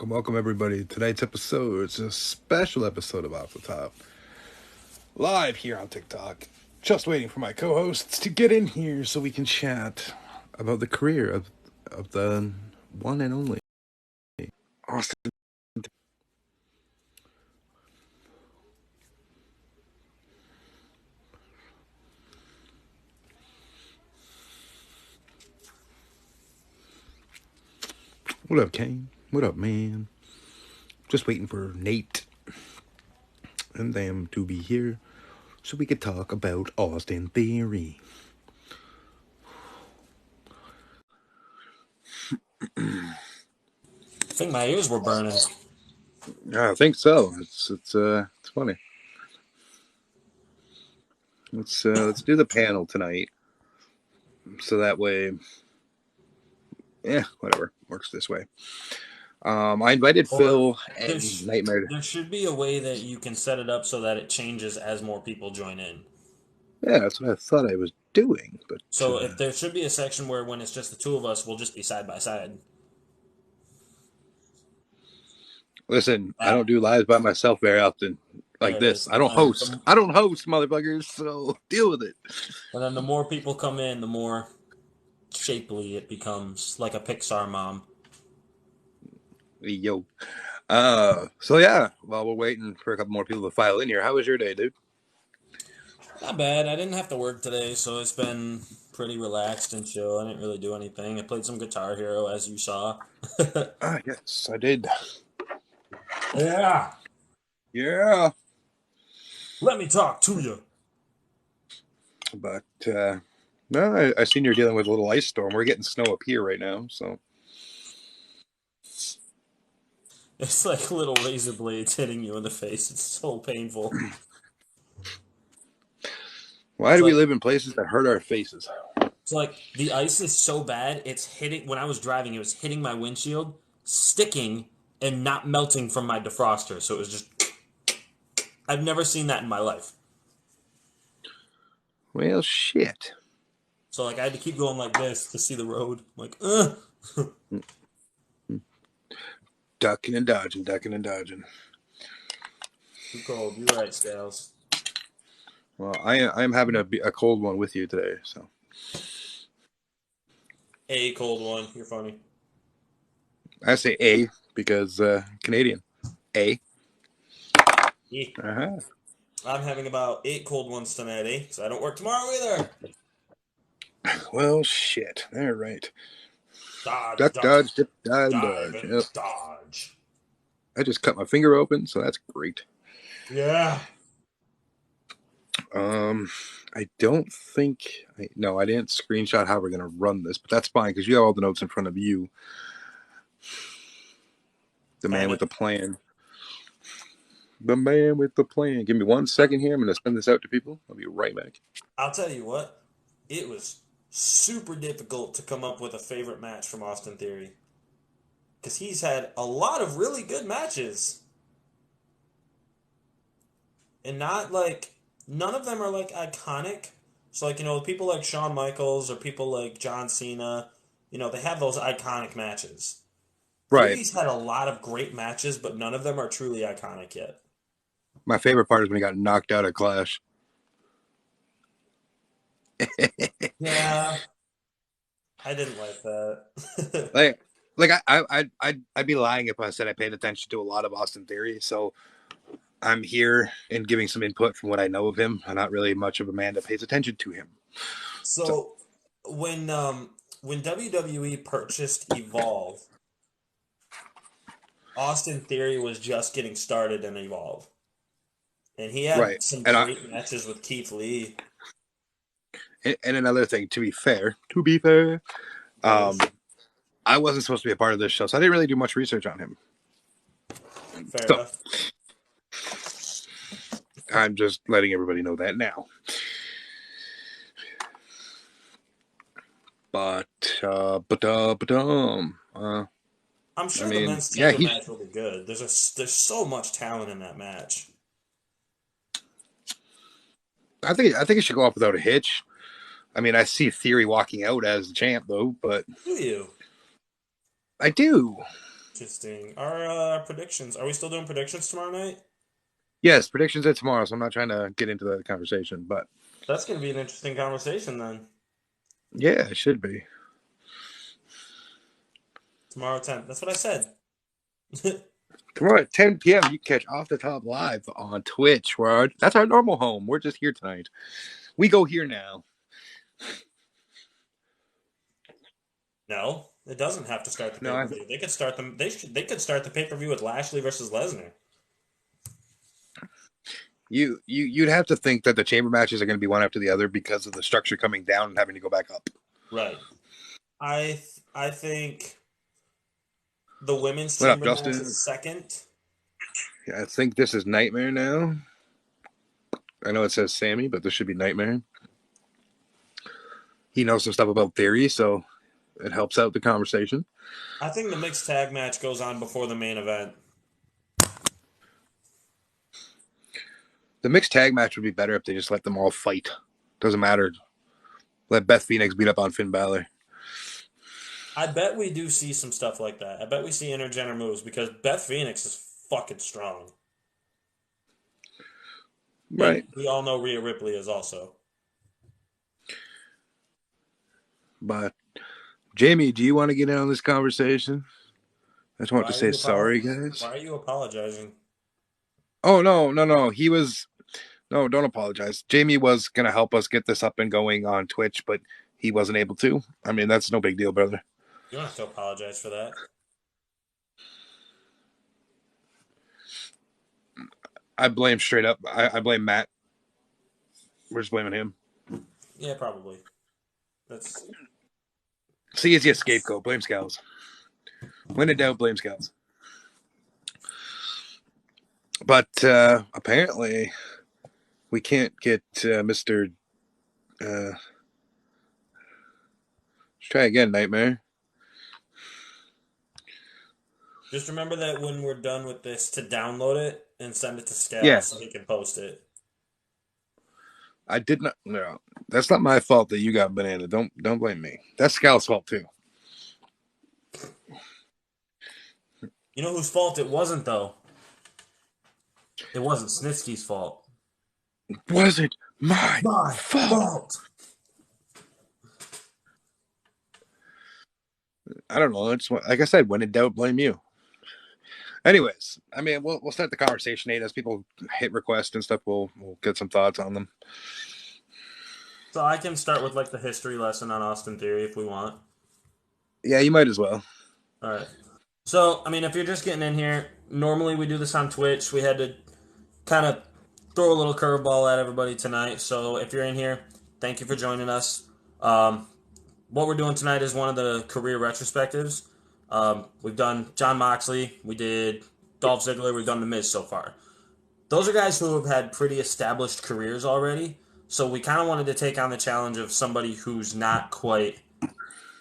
Welcome, everybody. Tonight's episode is a special episode of Off the Top. Live here on TikTok. Just waiting for my co-hosts to get in here so we can chat about the career of the one and only Austin. What up, Kane? What up, man? Just waiting for Nate and them to be here so we could talk about Austin Theory. I think my ears were burning. I think so. It's funny. Let's do the panel tonight, so that way, whatever works this way. I invited Phil and Nightmare. There should be a way that you can set it up so that it changes as more people join in. Yeah, that's what I thought I was doing. But so if there should be a section where when it's just the two of us, we'll just be side by side. Listen, I don't do lives by myself very often like this. I don't host. I don't host, motherfuckers, so deal with it. And then the more people come in, the more shapely it becomes, like a Pixar mom. Yo. So yeah, while we're waiting for a couple more people to file in here, how was your day, dude? Not bad. I didn't have to work today, so it's been pretty relaxed and chill. I didn't really do anything. I played some Guitar Hero, as you saw. Yes, I did. Yeah. Yeah. Let me talk to you. But, no, I seen you're dealing with a little ice storm. We're getting snow up here right now, so. It's like little razor blades hitting you in the face. It's so painful. Why do we live in places that hurt our faces? It's like the ice is so bad, it's hitting. When I was driving, it was hitting my windshield, sticking, and not melting from my defroster. So it was just. I've never seen that in my life. Well, shit. So, like, I had to keep going like this to see the road. I'm like, ugh. Ducking and dodging, ducking and dodging. Too cold. You're right, Scales. Well, I am having a cold one with you today, so. A cold one. You're funny. I say A because Canadian. A. Yeah. Uh-huh. I'm having about 8 cold ones tonight, eh? Because I don't work tomorrow either. Well, shit. All right. Dodge, duck, dodge, dip, dive, dodge. Yep. Dodge. I just cut my finger open, so that's great. Yeah. I don't think... No, I didn't screenshot how we're going to run this, but that's fine, because you have all the notes in front of you. The man with the plan. The man with the plan. Give me 1 second here. I'm going to send this out to people. I'll be right back. I'll tell you what. It was super difficult to come up with a favorite match from Austin Theory. Because he's had a lot of really good matches. And not like... None of them are like iconic. So like, people like Shawn Michaels or people like John Cena, they have those iconic matches. Right. Theory's had a lot of great matches, but none of them are truly iconic yet. My favorite part is when he got knocked out at Clash. Yeah. I didn't like that. I'd be lying if I said I paid attention to a lot of Austin Theory, so I'm here and giving some input from what I know of him. I'm not really much of a man that pays attention to him. So when WWE purchased Evolve, Austin Theory was just getting started in Evolve. And he had some great matches with Keith Lee. And another thing, to be fair, I wasn't supposed to be a part of this show, so I didn't really do much research on him. Fair enough. I'm just letting everybody know that now. I'm sure the men's table match will be good. There's so much talent in that match. I think it should go off without a hitch. I mean, I see Theory walking out as the champ, though, but... Do you? I do. Interesting. Our predictions. Are we still doing predictions tomorrow night? Yes, predictions are tomorrow, so I'm not trying to get into that conversation, but That's going to be an interesting conversation then. yeah, it should be. Tomorrow at 10. That's what I said. Tomorrow at 10 p.m., you can catch Off the Top live on Twitch. That's our normal home. We're just here tonight. We go here now. No, it doesn't have to start the No, pay-per-view. They could start them. They could start the pay-per-view with Lashley versus Lesnar. you'd have to think that the chamber matches are going to be one after the other because of the structure coming down and having to go back up. Right. I think the women's What up, chamber match Justin? is second. Yeah, I think this is Nightmare now. I know it says Sammy, but this should be Nightmare. He knows some stuff about Theory, so it helps out the conversation. I think the mixed tag match goes on before the main event. The mixed tag match would be better if they just let them all fight. Doesn't matter. Let Beth Phoenix beat up on Finn Balor. I bet we do see some stuff like that. I bet we see intergender moves because Beth Phoenix is fucking strong. Right. And we all know Rhea Ripley is also. But, Jamie, do you want to get in on this conversation? I just want to say sorry, guys. Why are you apologizing? Oh, no. He was... No, don't apologize. Jamie was going to help us get this up and going on Twitch, but he wasn't able to. I mean, that's no big deal, brother. You don't have to apologize for that. I blame straight up. I blame Matt. We're just blaming him. Yeah, probably. That's... See, is he a scapegoat? Blame Scouts. When in doubt, blame Scouts. But apparently, we can't get Mr. Let's try again, Nightmare. Just remember that when we're done with this, to download it and send it to Scal Yeah. so he can post it. I did not. No, that's not my fault that you got banana. Don't blame me. That's Scal's fault too. You know whose fault it wasn't, though? It wasn't Snitsky's fault. Was it my fault? I don't know. It's like I said, when in doubt, blame you. Anyways, I mean, we'll start the conversation, Nate. As people hit request and stuff, we'll get some thoughts on them. So I can start with like the history lesson on Austin Theory if we want. Yeah, you might as well. All right. So, I mean, if you're just getting in here, normally we do this on Twitch. We had to kind of throw a little curveball at everybody tonight. So, if you're in here, thank you for joining us. What we're doing tonight is one of the career retrospectives. We've done John Moxley, we did Dolph Ziggler, we've done The Miz so far. Those are guys who have had pretty established careers already. So, we kind of wanted to take on the challenge of somebody who's not quite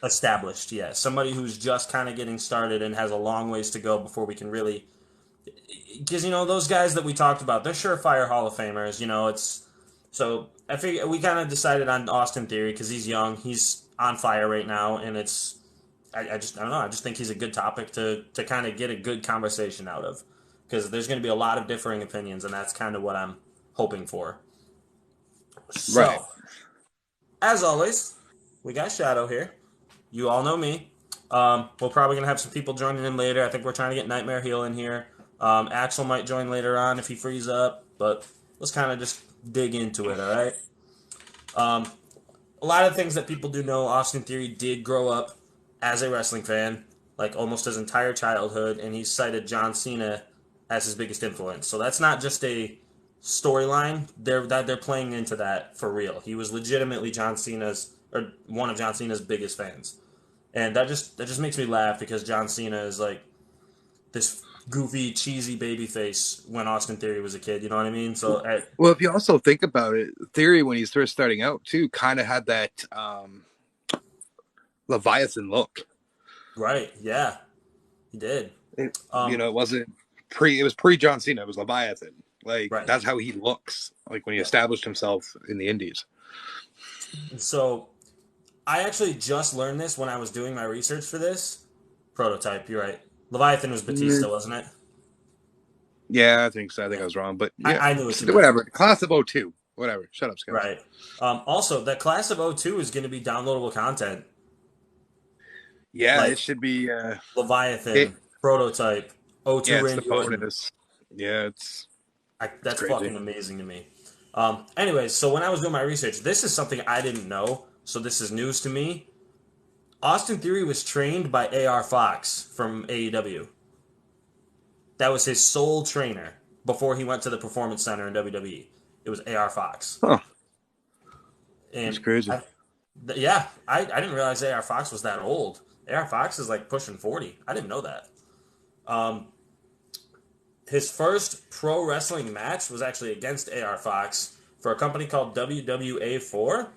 established yet. Somebody who's just kind of getting started and has a long ways to go before we can really... Because, you know, those guys that we talked about, they're surefire Hall of Famers. You know, it's... So, I figure we kind of decided on Austin Theory because he's young. He's on fire right now, and it's... I don't know. I just think he's a good topic to kind of get a good conversation out of. Because there's going to be a lot of differing opinions, and that's kind of what I'm hoping for. So, Right. as always, we got Shadow here. You all know me. We're probably going to have some people joining in later. I think we're trying to get Nightmare Heel in here. Axel might join later on if he frees up. But let's kind of just dig into it, all right? A lot of things that people do know, Austin Theory did grow up as a wrestling fan, like almost his entire childhood, and he cited John Cena as his biggest influence. So that's not just a storyline. They're playing into that for real. He was legitimately one of John Cena's biggest fans. And that just makes me laugh because John Cena is like this goofy, cheesy baby face when Austin Theory was a kid. You know what I mean? So, well, if you also think about it, Theory when he's first starting out too, kind of had that Leviathan look. Right? Yeah, he did. It wasn't It was pre John Cena. It was Leviathan. Like right. That's how he looks. Like when he established himself in the Indies. So, I actually just learned this when I was doing my research for this prototype. You're right. Leviathan was Mm, Batista, wasn't it? yeah, I think so. I think Yeah. I was wrong, but yeah, I knew what you meant. whatever. Class of '02. Whatever. Shut up, Scales. Right. Also, that class of '02 is going to be downloadable content. Yeah, Like it should be. It. Leviathan, Prototype, O2 Yeah, it's the Randy Orton. bonus. Yeah, it's That's crazy. fucking amazing to me. Anyways, so when I was doing my research, this is something I didn't know, so this is news to me. Austin Theory was trained by AR Fox from AEW. That was his sole trainer before he went to the Performance Center in WWE. It was AR Fox. Huh? It's And crazy. I didn't realize AR Fox was that old. AR Fox is like pushing 40. I didn't know that. Um, his first pro wrestling match was actually against AR Fox for a company called WWA4.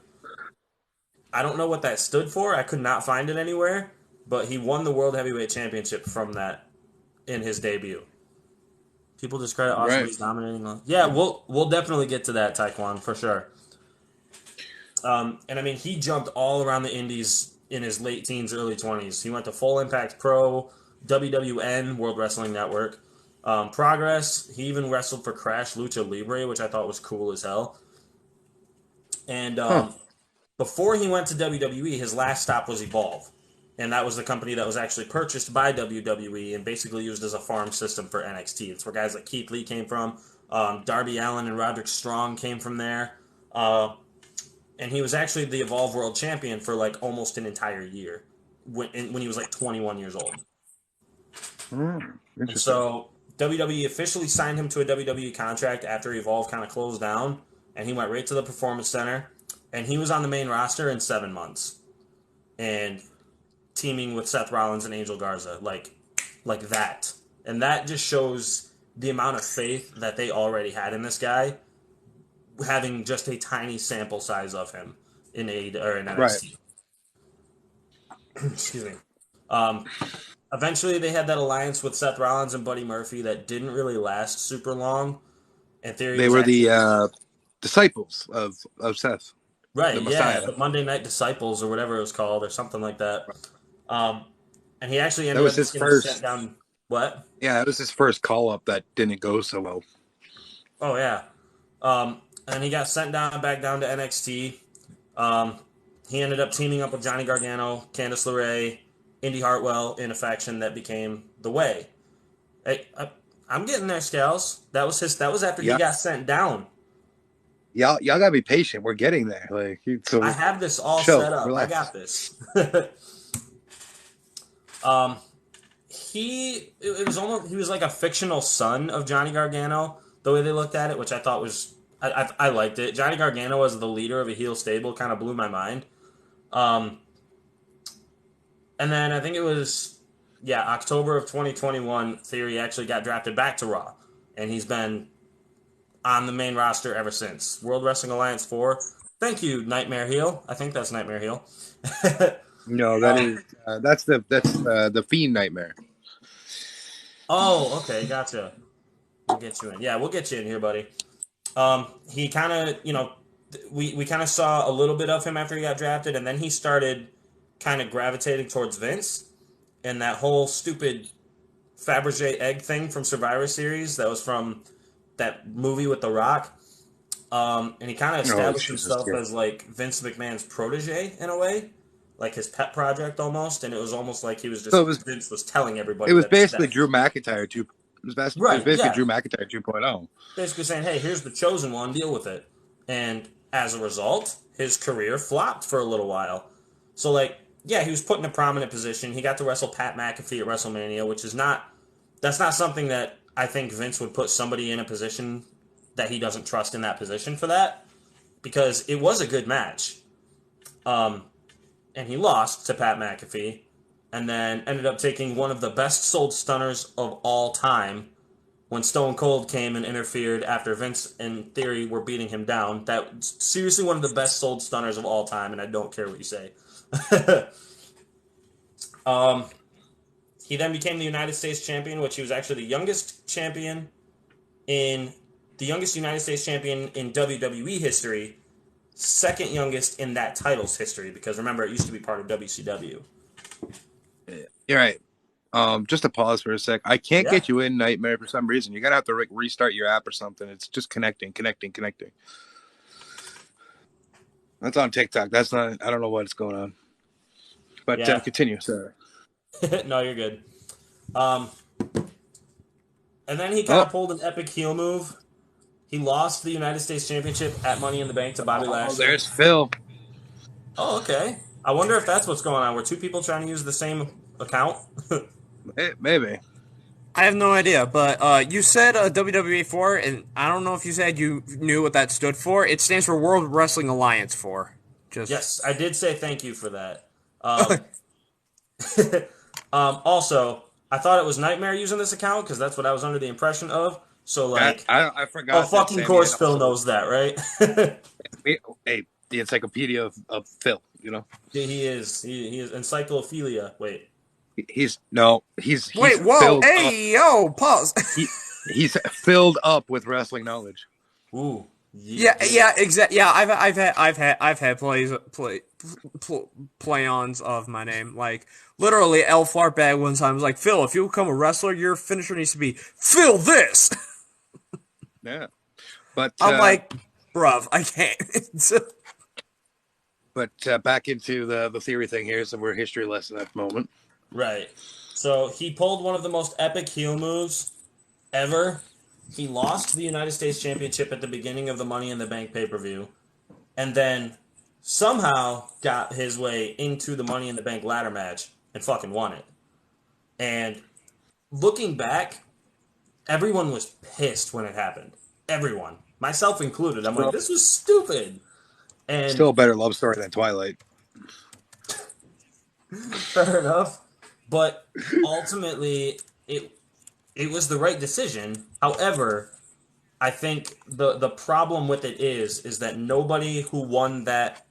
I don't know what that stood for. I could not find it anywhere, but he won the World Heavyweight Championship from that in his debut. People discredit Austin Right. as dominating. Yeah, we'll definitely get to that, Taekwon, for sure. And I mean, he jumped all around the indies in his late teens, early 20s. He went to Full Impact Pro, WWN, World Wrestling Network, Progress. He even wrestled for Crash Lucha Libre, which I thought was cool as hell. And Huh? before he went to WWE, his last stop was Evolve. And that was the company that was actually purchased by WWE and basically used as a farm system for NXT. It's where guys like Keith Lee came from. Darby Allin and Roderick Strong came from there. And he was actually the Evolve World Champion for like almost an entire year when he was like 21 years old. And Interesting. so WWE officially signed him to a WWE contract after Evolve kind of closed down, and he went right to the Performance Center, and he was on the main roster in 7 months, and teaming with Seth Rollins and Angel Garza, like that, and that just shows the amount of faith that they already had in this guy, having just a tiny sample size of him in Right. NXT. Excuse me. Um, Eventually, they had that alliance with Seth Rollins and Buddy Murphy that didn't really last super long. And Theory They was were actually the disciples of Seth, the right, yeah, Messiah. the Monday Night Disciples or whatever it was called, or something like that. Um, and he actually That ended was up his just getting sent first. down. What? Yeah, that was his first call up that didn't go so well. Oh yeah. And he got sent back down to NXT. Um, he ended up teaming up with Johnny Gargano, Candice LeRae, Indy Hartwell in a faction that became The Way. Hey, I'm getting there, Scales. That was his. That was after he Yeah, got sent down. y'all gotta be patient. We're getting there. I So have this all chill, set up. I relax. got this. um, it was almost he was like a fictional son of Johnny Gargano. The way they looked at it, which I thought was I liked it. Johnny Gargano as the leader of a heel stable kind of blew my mind. Um, and then I think it was October of 2021. Theory actually got drafted back to Raw, and he's been on the main roster ever since. World Wrestling Alliance 4. Thank you, Nightmare Heel. I think that's Nightmare Heel. No, um, that's the Fiend Nightmare. oh, okay, gotcha. We'll get you in. Yeah, we'll get you in here, buddy. He kind of, we kind of saw a little bit of him after he got drafted, and then he started kind of gravitating towards Vince and that whole stupid Fabergé egg thing from Survivor Series that was from that movie with The Rock. And he kind of Oh established Jesus! himself Yeah. as like Vince McMahon's protege in a way, like his pet project almost. And it was almost like he was So just Vince was telling it everybody was that basically Drew McIntyre two. It was right, basically yeah, Drew McIntyre 2.0. basically saying, hey, here's the chosen one, deal with it. And as a result, his career flopped for a little while. So like, yeah, he was put in a prominent position. He got to wrestle Pat McAfee at WrestleMania, which is that's not something that I think Vince would put somebody in a position that he doesn't trust in that position for that, because it was a good match. And he lost to Pat McAfee, and then ended up taking one of the best sold stunners of all time when Stone Cold came and interfered after Vince and Theory were beating him down. That's seriously one of the best sold stunners of all time, and I don't care what you say. um, he then became the United States champion, which he was actually in the youngest United States champion in WWE history, second youngest in that title's history, because remember, it used to be part of WCW. You're right. Just to pause for a sec. I can't Yeah. get you in Nightmare for some reason. You're gonna have to restart your app or something. It's just connecting. That's on TikTok. That's not. I don't know what's going on. But Yeah. continue, sir. No, you're good. Um, and then he kind Oh, of pulled an epic heel move. He lost the United States Championship at Money in the Bank to Bobby Lashley. there's Phil. Oh, okay. I wonder if that's what's going on. Were two people trying to use the same account? Maybe. I have no idea, but you said WWE 4, and I don't know if you said you knew what that stood for. It stands for World Wrestling Alliance 4. Just Yes, I did say thank you for that. Also, I thought it was Nightmare using this account because that's what I was under the impression of. So, like, I oh, forgot that fucking Sammy course had Phil also. knows that, right? Hey, the encyclopedia of Phil. You know. He is. He is. Encyclophilia. Wait. He's no. He's wait, whoa, filled up. hey, yo, pause. He's filled up with wrestling knowledge. Ooh. Yeah, exactly. Yeah, I've had play-ons of my name. Like literally, L Fartbag one time was like, Phil, if you become a wrestler, your finisher needs to be Phil this. Yeah, but I'm like, bruv, I can't. but back into the theory thing here. So we're a history lesson at the moment. Right. So he pulled one of the most epic heel moves ever. He lost the United States Championship at the beginning of the Money in the Bank pay-per-view, and then somehow got his way into the Money in the Bank ladder match and fucking won it. And looking back, everyone was pissed when it happened. Everyone, myself included. I'm like, this was stupid. And Still a better love story than Twilight. fair enough. But ultimately, it was the right decision. However, I think the problem with it is that nobody who won that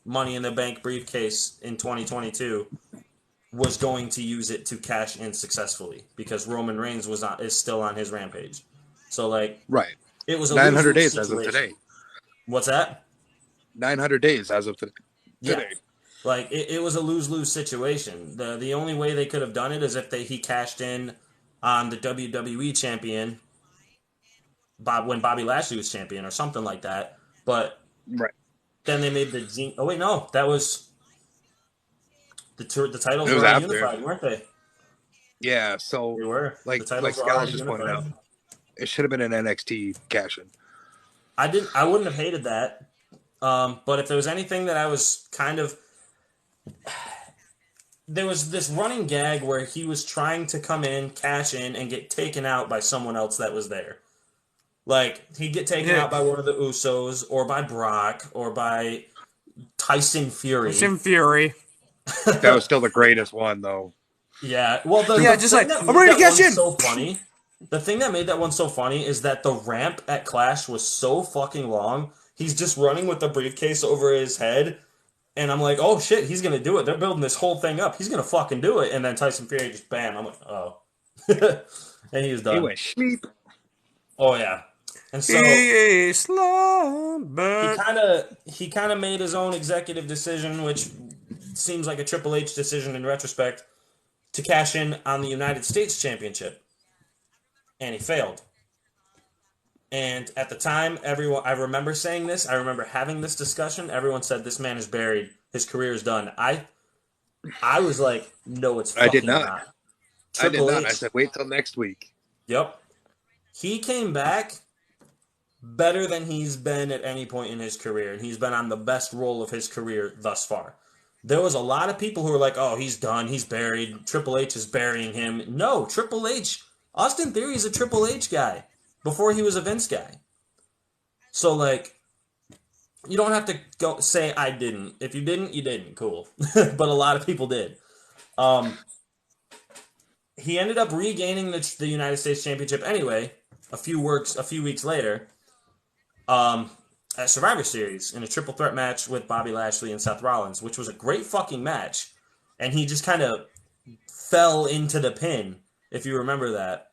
Money in the Bank briefcase in 2022 was going to use it to cash in successfully because Roman Reigns is still on his rampage. So like, Right. it was a 900 lose-lose days as of situation. today. What's that? 900 days as of today. Yeah. Like it was a lose-lose situation. The only way they could have done it is if he cashed in on the WWE champion when Bobby Lashley was champion or something like that. But Right. then they made the oh wait, no, that was the titles It was were already after. unified, weren't they? Yeah. So They were. like The titles were Scott already just pointed out, unified. it should have been an NXT cash in. I wouldn't have hated that. But if there was anything that I was kind of there was this running gag where he was trying to come in, cash in, and get taken out by someone else that was there. Like, he'd get taken out by one of the Usos, or by Brock, or by Tyson Fury. Tyson Fury. That was still the greatest one, though. Yeah, well, the just thing like, that I'm made ready to that cash one in. so funny. The thing that made that one so funny is that the ramp at Clash was so fucking long. He's just running with the briefcase over his head, and I'm like, oh shit, he's gonna do it. They're building this whole thing up. He's gonna fucking do it. And then Tyson Fury just bam. I'm like, oh, and he was done. He went sheep. Oh yeah, and so he slumbered. he kind of made his own executive decision, which seems like a Triple H decision in retrospect, to cash in on the United States Championship, and he failed. And at the time, I remember saying this. I remember having this discussion. Everyone said this man is buried. His career is done. I was like, no, it's fucking I did not. not. I did Triple not. H. I said, wait till next week. Yep. He came back better than he's been at any point in his career, and he's been on the best role of his career thus far. There was a lot of people who were like, oh, he's done, he's buried, Triple H is burying him. No, Triple H, Austin Theory is a Triple H guy before he was a Vince guy. So, like, you don't have to go say I didn't. If you didn't, you didn't. Cool. But a lot of people did. He ended up regaining the United States Championship anyway, a few weeks later, at Survivor Series in a triple threat match with Bobby Lashley and Seth Rollins, which was a great fucking match. And he just kind of fell into the pin, if you remember that.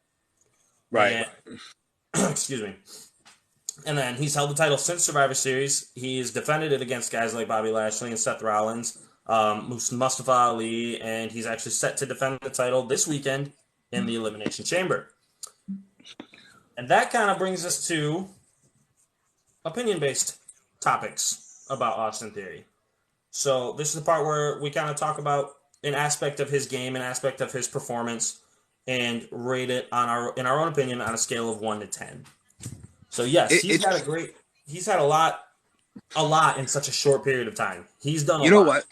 Right. And, excuse me. And then he's held the title since Survivor Series. He's defended it against guys like Bobby Lashley and Seth Rollins. Mustafa Ali, and he's actually set to defend the title this weekend in the Elimination Chamber. And that kind of brings us to opinion-based topics about Austin Theory. So this is the part where we kind of talk about an aspect of his game, an aspect of his performance, and rate it in our own opinion on a scale of 1 to 10. So yes, he's had a lot in such a short period of time. He's done a You know lot. what?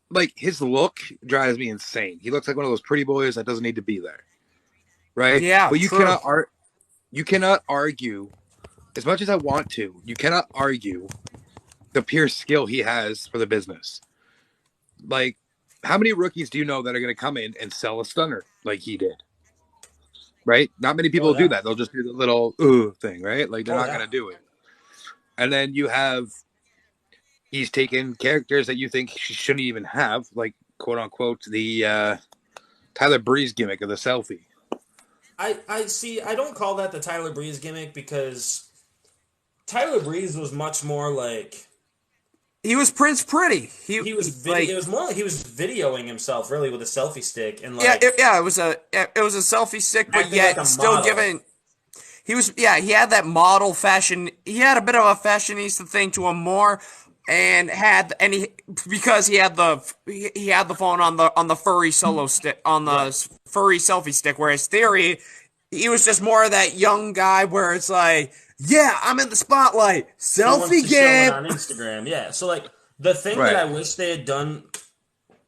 Like, his look drives me insane. He looks like one of those pretty boys that doesn't need to be there, right? Yeah, But true. you cannot argue as much as I want to. You cannot argue the pure skill he has for the business. Like, how many rookies do you know that are going to come in and sell a stunner like he did? Right? Not many Oh people do yeah. that. They'll just do the little ooh thing, right? Like, they're Oh not yeah. going to do it. And then you have he's taken characters that you think she shouldn't even have, like quote unquote the Tyler Breeze gimmick of the selfie. I see. I don't call that the Tyler Breeze gimmick because Tyler Breeze was much more like He was Prince Pretty. he was It was more like he was videoing himself really with a selfie stick and Yeah, like it was a selfie stick, but acting like a yet still model. giving. He had that model fashion. He had a bit of a fashionista thing to him more, and because he had the phone on the furry solo stick on the Right. furry selfie stick. Whereas Theory, he was just more of that young guy where it's like, yeah, I'm in the spotlight, He wants selfie to show it game. on Instagram. Yeah. So like the thing that Right. I wish they had done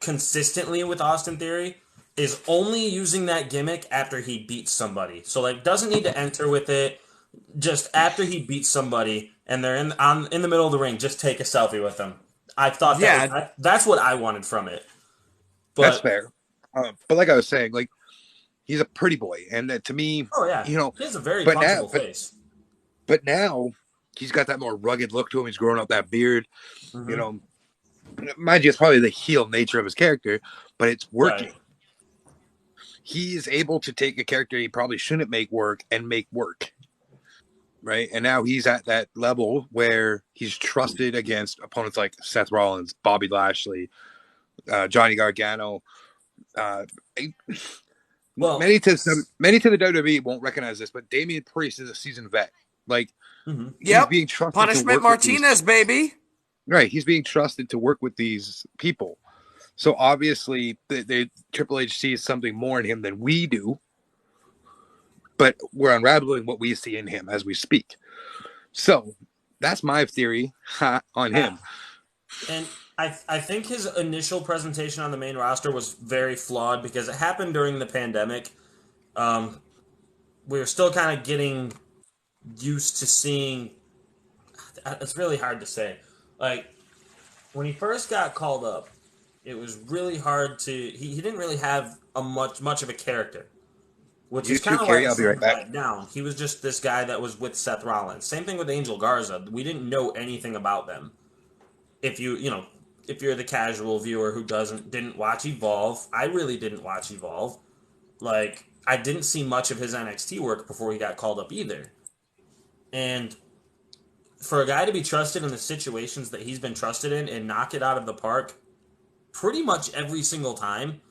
consistently with Austin Theory is only using that gimmick after he beats somebody. So like doesn't need to enter with it. Just after he beats somebody and they're in the middle of the ring, just take a selfie with them. I thought Yeah, that's what I wanted from it. That's But fair. But like I was saying, like he's a pretty boy, and to me, oh yeah, you know, he has a very but now, punchable face. but now he's got that more rugged look to him. He's growing out that beard. You Hmm. know, mind you, it's probably the heel nature of his character, but it's Right. working. He is able to take a character he probably shouldn't make work and make work. Right. And now he's at that level where he's trusted against opponents like Seth Rollins, Bobby Lashley, Johnny Gargano. Uh, Well, many to the WWE won't recognize this, but Damian Priest is a seasoned vet. Like, mhm. he's yep. being trusted to Punishment work with these. Martinez, baby. Right. He's being trusted to work with these people. So obviously, the Triple H sees something more in him than we do, but we're unraveling what we see in him as we speak. So that's my theory on him. And I think his initial presentation on the main roster was very flawed because it happened during the pandemic. Um, we were still kind of getting used to seeing. It's really hard to say. Like when he first got called up, it was really hard to. He didn't really have a much of a character, which You is two, kind of why Carrie. it I'll be right seemed back. let down. He was just this guy that was with Seth Rollins. Same thing with Angel Garza. We didn't know anything about them. If if you're the casual viewer who didn't watch Evolve, I really didn't watch Evolve. Like I didn't see much of his NXT work before he got called up either. And for a guy to be trusted in the situations that he's been trusted in and knock it out of the park pretty much every single time,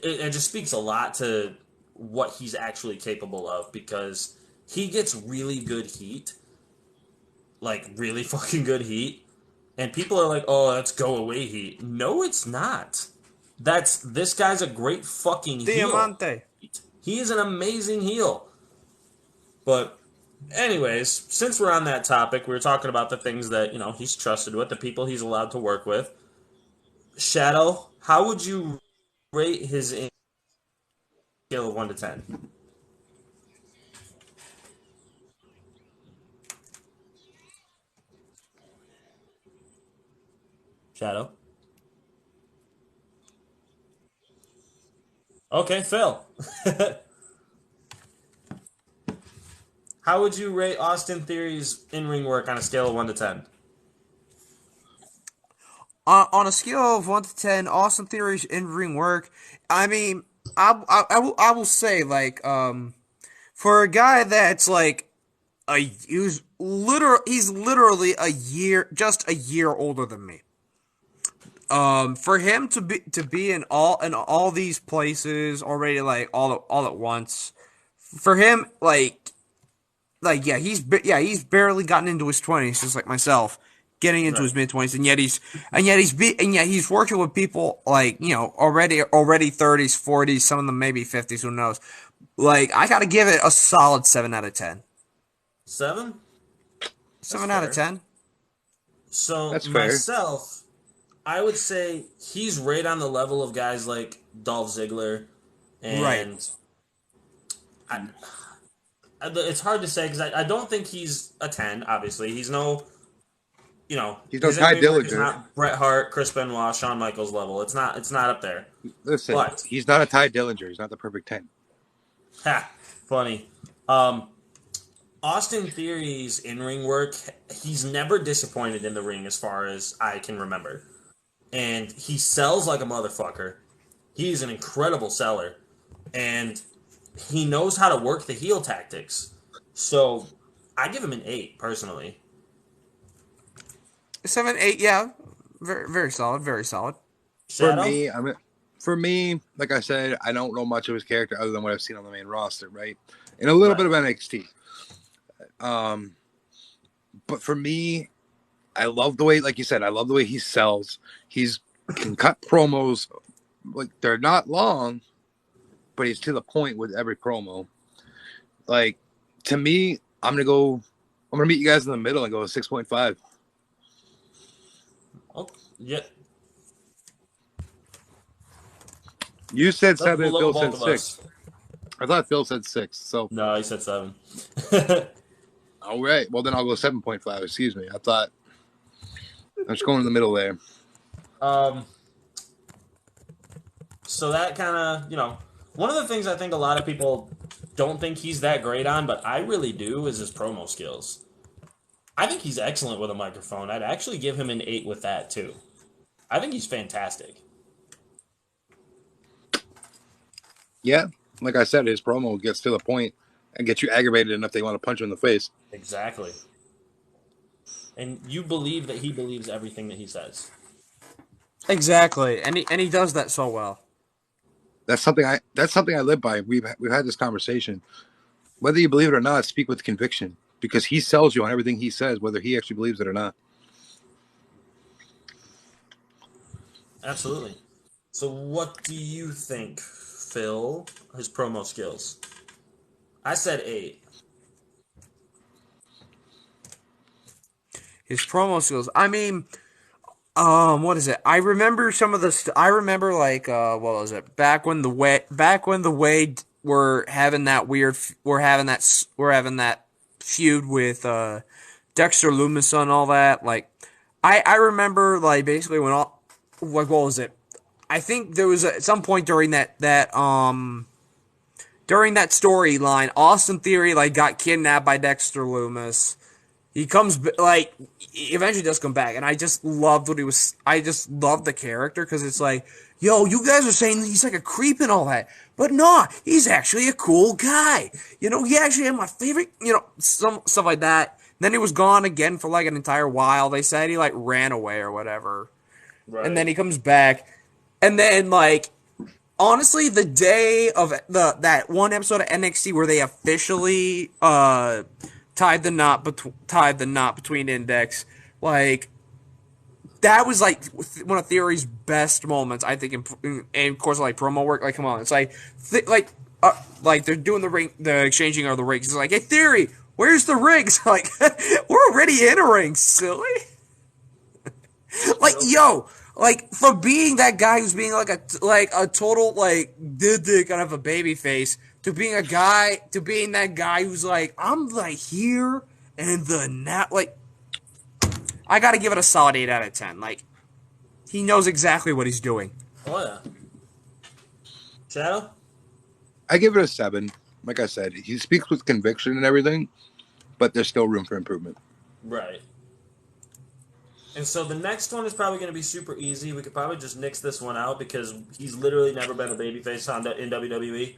it just speaks a lot to what he's actually capable of because he gets really good heat, like really fucking good heat, and people are like, "Oh, that's go away heat." No, it's not. This guy's a great fucking heel. Diamante. He is an amazing heel. But anyways, since we're on that topic, we were talking about the things that, he's trusted with, the people he's allowed to work with. Shadow, how would you rate his scale of 1 to 10? Shadow. Okay, Phil. How would you rate Austin Theory's in-ring work on a scale of 1 to 10? On a scale of 1 to 10, Austin Theory's in ring work. I mean, I will say like for a guy that's like he's literally a year older than me. For him to be in all these places already, like all at once, for him, yeah, he's barely gotten into his 20s, just like myself, getting into Right. his mid 20s, and yet he's working with people like already 30s, 40s, some of them maybe 50s, who knows. Like, I gotta give it a solid 7 out of 10. 7? That's 7 out of fair. 10. So That's fair. myself, I would say he's right on the level of guys like Dolph Ziggler, Right. and I, it's hard to say because I don't think he's a 10. Obviously, he's no, He's no his Ty in-ring work is Dillinger. not Bret Hart, Chris Benoit, Shawn Michaels level. It's not up there. Listen, But he's not a Ty Dillinger. He's not the perfect 10. ha, funny. Um, Austin Theory's in-ring work, he's never disappointed in the ring as far as I can remember, and he sells like a motherfucker. He's an incredible seller, and he knows how to work the heel tactics. So I give him an 8 personally. 7, 8, yeah, very, very solid, very solid. For Shadow? me, like I said, I don't know much of his character other than what I've seen on the main roster, right? And a little bit Right. of NXT. But for me, I love the way, like you said, I love the way he sells. He's can cut promos, like they're not long, but he's to the point with every promo. Like, to me, I'm gonna meet you guys in the middle and go 6.5. Oh, yeah. You said That's 7, below Phil both said of 6. us. I thought Phil said 6. So, No, he said 7. all right. Well, then I'll go 7.5. Excuse me. I'm just going in the middle there. um, so that kind of, one of the things I think a lot of people don't think he's that great on, but I really do, is his promo skills. I think he's excellent with a microphone. I'd actually give him an 8 with that, too. I think he's fantastic. Yeah. Like I said, his promo gets to the point and gets you aggravated enough they want to punch you in the face. Exactly. And you believe that he believes everything that he says. Exactly, and he does that so well. That's something I live by. We've had this conversation. Whether you believe it or not, speak with conviction because he sells you on everything he says, whether he actually believes it or not. Absolutely. So what do you think, Phil, his promo skills? I said 8. His promo skills. I mean, what is it? I remember some of the. I remember like, what was it? Back when the Wade were having that weird. We're having that feud with Dexter Loomis and all that. Like, I remember like basically when all. Like, what was it? I think there was at some point during that storyline, Austin Theory like got kidnapped by Dexter Loomis. He comes like he eventually does come back, and I just loved what he was. I just loved the character because it's like, yo, you guys are saying he's like a creep and all that, but no, he's actually a cool guy. He actually had my favorite. Some stuff like that. Then he was gone again for like an entire while. They said he like ran away or whatever, and then Right. he comes back, and then like honestly, the day of that one episode of NXT where they officially tied the knot between Index, like that was like one of Theory's best moments, I think. And of course, like promo work, like come on, it's like like they're doing the exchanging of the rings. It's like, hey Theory, where's the rings? Like we're already in a ring, silly. Like, Yep. yo, like for being that guy who's being like a total like kind of a baby face to being that guy who's like, I'm like here and the now, like I gotta give it a solid 8 out of 10. Like, he knows exactly what he's doing. Oh yeah. Shadow? I give it a 7. Like I said, he speaks with conviction and everything, but there's still room for improvement. Right. And so the next one is probably going to be super easy. We could probably just nix this one out because he's literally never been a babyface in WWE.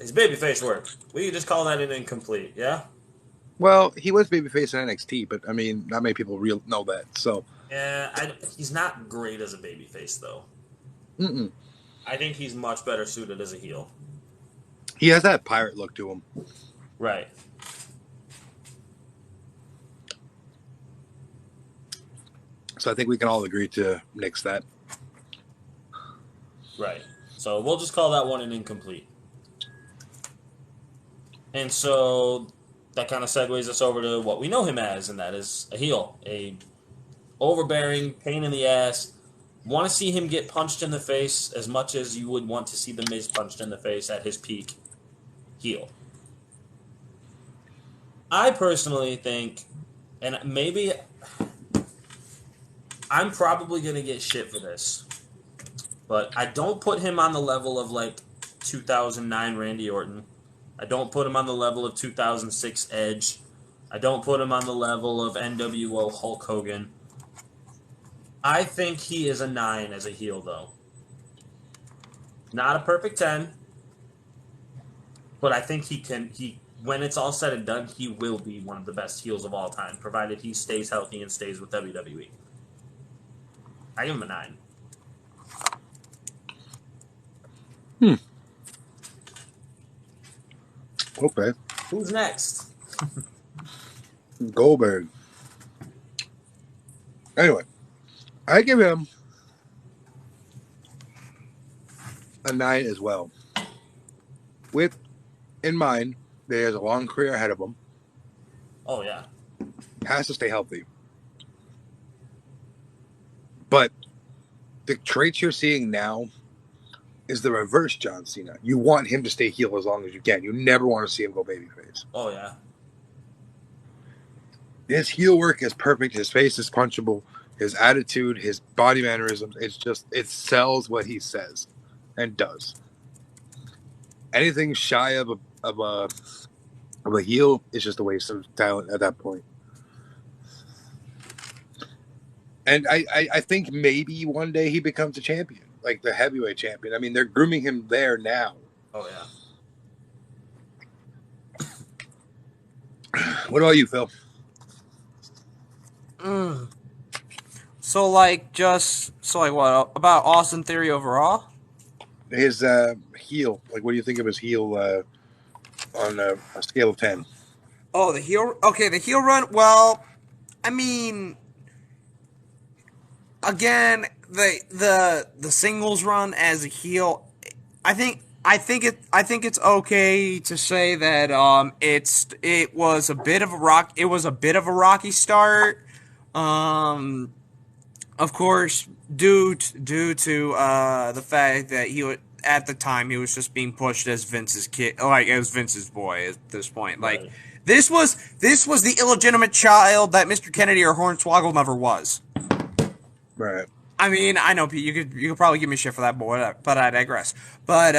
His babyface work. We could just call that an incomplete, yeah? Well, he was babyface in NXT, but I mean, not many people know that. So Yeah, he's not great as a babyface though. Mm-mm. I think he's much better suited as a heel. He has that pirate look to him. Right. So I think we can all agree to nix that. Right. So we'll just call that one an incomplete. And so that kind of segues us over to what we know him as, and that is a heel, a overbearing, pain in the ass. Want to see him get punched in the face as much as you would want to see the Miz punched in the face at his peak. Heel. I personally think, and maybe I'm probably gonna get shit for this, but I don't put him on the level of like 2009 Randy Orton. I don't put him on the level of 2006 Edge. I don't put him on the level of NWO Hulk Hogan. I think he is a 9 as a heel, though. Not a perfect 10, but I think when it's all said and done, he will be one of the best heels of all time, provided he stays healthy and stays with WWE. I give him a 9. Okay. Who's next? Goldberg. Anyway, I give him a 9 as well. With in mind, that he has a long career ahead of him. Oh, yeah. Has to stay healthy. But the traits you're seeing now is the reverse John Cena. You want him to stay heel as long as you can. You never want to see him go babyface. Oh, yeah. His heel work is perfect. His face is punchable. His attitude, his body mannerisms, it sells what he says and does. Anything shy of a heel is just a waste of talent at that point. And I think maybe one day he becomes a champion, like the heavyweight champion. I mean, they're grooming him there now. Oh, yeah. What about you, Phil? So like what about Austin Theory overall? His heel, like, what do you think of his heel on a scale of 10? Oh, the heel. Okay, the heel run. Well, I mean, again, the singles run as a heel. I think it's okay to say that it was a bit of a rocky start. Of course, due to the fact that at the time he was just being pushed as Vince's kid, like as Vince's boy at this point. Like Right. this was the illegitimate child that Mr. Kennedy or Hornswoggle never was. Right. I mean, I know Pete, you could probably give me shit for that, but I digress. But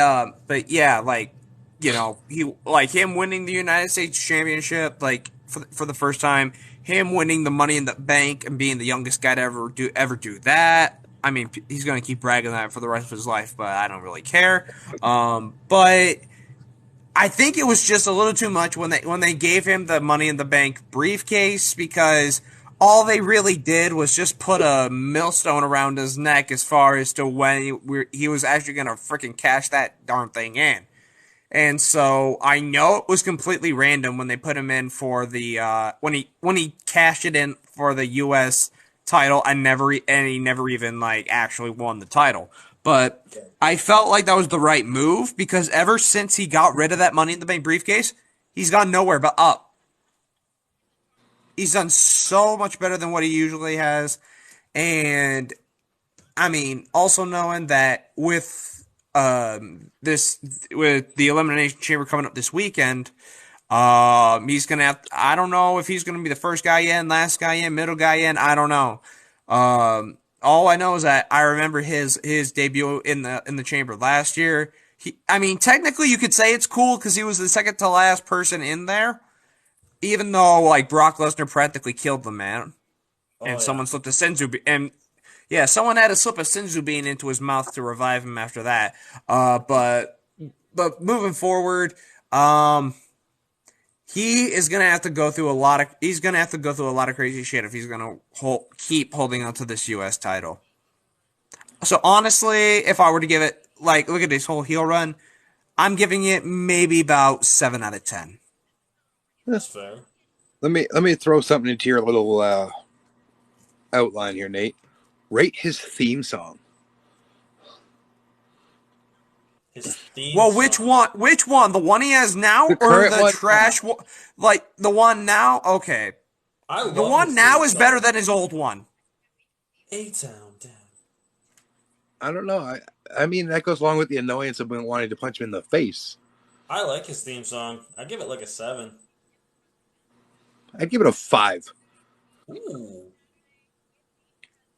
yeah, like he like him winning the United States Championship, like for the first time, him winning the Money in the Bank and being the youngest guy to ever do that. I mean, he's gonna keep bragging that for the rest of his life, but I don't really care. But I think it was just a little too much when they gave him the Money in the Bank briefcase, because all they really did was just put a millstone around his neck as far as to when he was actually going to freaking cash that darn thing in. And so I know it was completely random when they put him in for the when he cashed it in for the U.S. title and he never even like actually won the title. But I felt like that was the right move, because ever since he got rid of that Money in the Bank briefcase, he's gone nowhere but up. He's done so much better than what he usually has. And I mean, also knowing that with with the Elimination Chamber coming up this weekend, he's gonna have. I don't know if he's gonna be the first guy in, last guy in, middle guy in. I don't know. All I know is that I remember his debut in the Chamber last year. I mean, technically you could say it's cool because he was the second to last person in there, even though like Brock Lesnar practically killed the man, Oh, and yeah. someone slipped a and yeah, someone had to slip a senzu bean into his mouth to revive him after that. But moving forward, he is gonna have to go through a lot of. He's gonna have to go through a lot of crazy shit if he's gonna keep holding on to this U.S. title. So honestly, if I were to give it like, look at this whole heel run, I'm giving it maybe about 7 out of 10. That's fair. Let me throw something into your little outline here, Nate. Rate his theme song. His theme Well, song. Which one? The one he has now, The or current the one trash? Like the one now? Okay, I the love one his now theme is song. better than his old one. A-Town, damn. I don't know. I mean, that goes along with the annoyance of wanting to punch him in the face. I like his theme song. I give it like a 7. I'd give it a 5. Ooh.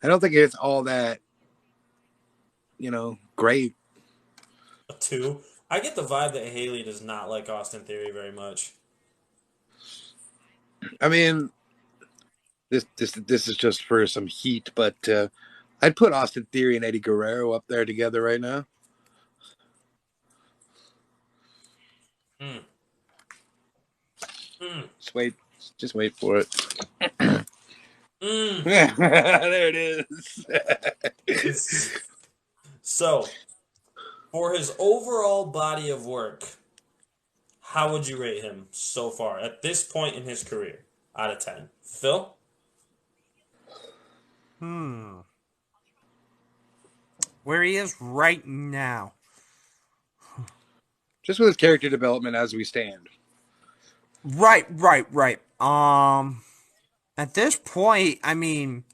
I don't think it's all that, great. A 2. I get the vibe that Haley does not like Austin Theory very much. I mean, this is just for some heat, but I'd put Austin Theory and Eddie Guerrero up there together right now. Mm. Mm. Just wait for it. Mm. There it is. So, for his overall body of work, how would you rate him so far at this point in his career out of 10? Phil? Where he is right now. Just with his character development as we stand. Right. At this point, I mean,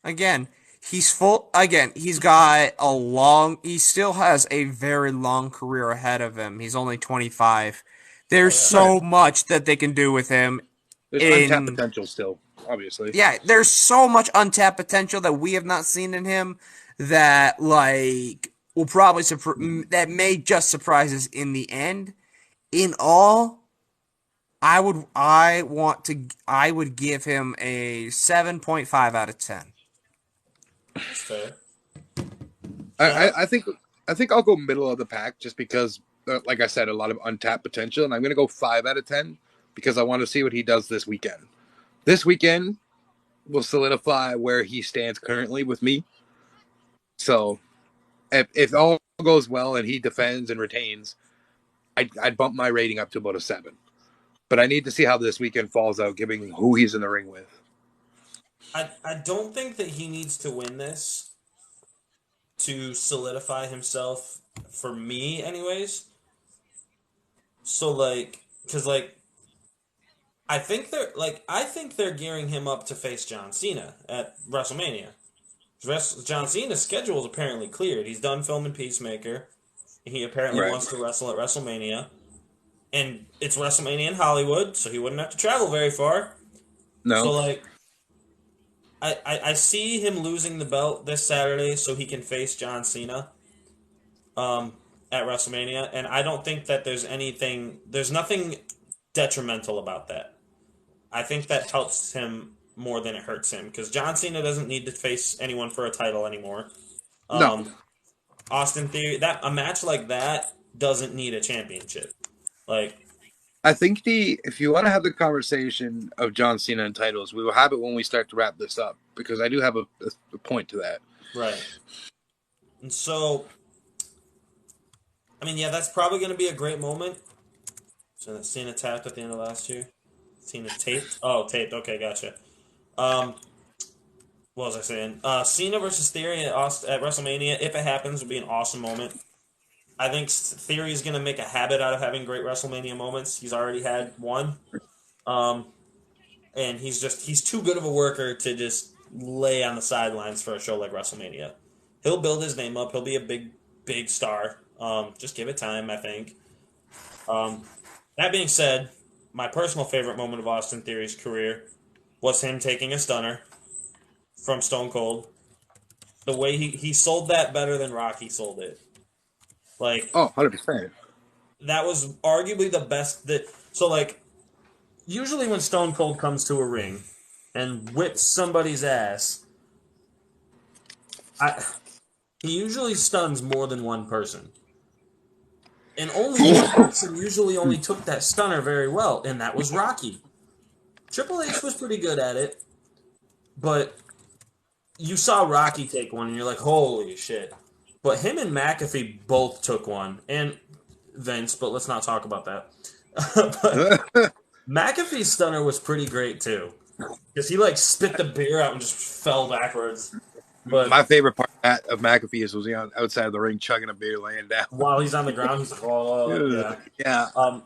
again, he's full. Again, he's got a long. He still has a very long career ahead of him. He's only 25. There's Oh, yeah. so much that they can do with him. There's untapped potential still, obviously. Yeah, there's so much untapped potential that we have not seen in him that like will probably that may just surprise us in the end. In all, I would give him a 7.5 out of 10. That's fair. I think I'll go middle of the pack just because, like I said, a lot of untapped potential, and I'm going to go 5 out of 10 because I want to see what he does this weekend. This weekend will solidify where he stands currently with me. So, if all goes well and he defends and retains, I'd bump my rating up to about a 7. But I need to see how this weekend falls out, given who he's in the ring with. I don't think that he needs to win this to solidify himself for me, anyways. So, like, because, like, I think they're gearing him up to face John Cena at WrestleMania. John Cena's schedule is apparently cleared. He's done filming Peacemaker. He apparently Right. wants to wrestle at WrestleMania. And it's WrestleMania in Hollywood, so he wouldn't have to travel very far. No. So, like, I see him losing the belt this Saturday so he can face John Cena at WrestleMania. And I don't think that there's nothing detrimental about that. I think that helps him more than it hurts him because John Cena doesn't need to face anyone for a title anymore. No. Austin Theory, a match like that doesn't need a championship. Like, I think if you want to have the conversation of John Cena and titles, we will have it when we start to wrap this up because I do have a point to that. right. And so, I mean, yeah, that's probably going to be a great moment. So Cena tapped at the end of last year. Cena taped. Oh, taped. Okay, gotcha. What was I saying? Cena versus Theory at WrestleMania, if it happens, would be an awesome moment. I think Theory is going to make a habit out of having great WrestleMania moments. He's already had one. And he's too good of a worker to just lay on the sidelines for a show like WrestleMania. He'll build his name up. He'll be a big star. Just give it time, I think. That being said, my personal favorite moment of Austin Theory's career was him taking a stunner from Stone Cold. The way he sold that better than Rocky sold it. Like, 100%. that was arguably the best. So, like, usually when Stone Cold comes to a ring and whips somebody's ass, he usually stuns more than one person. And only one person usually only took that stunner very well, and that was Rocky. Triple H was pretty good at it, but you saw Rocky take one, and you're like, holy shit. But him and McAfee both took one, and Vince, but let's not talk about that. But McAfee's stunner was pretty great too, because he like spit the beer out and just fell backwards. But My favorite part of McAfee was he on outside of the ring chugging a beer, laying down. while he's on the ground, he's like, oh yeah, Yeah. um,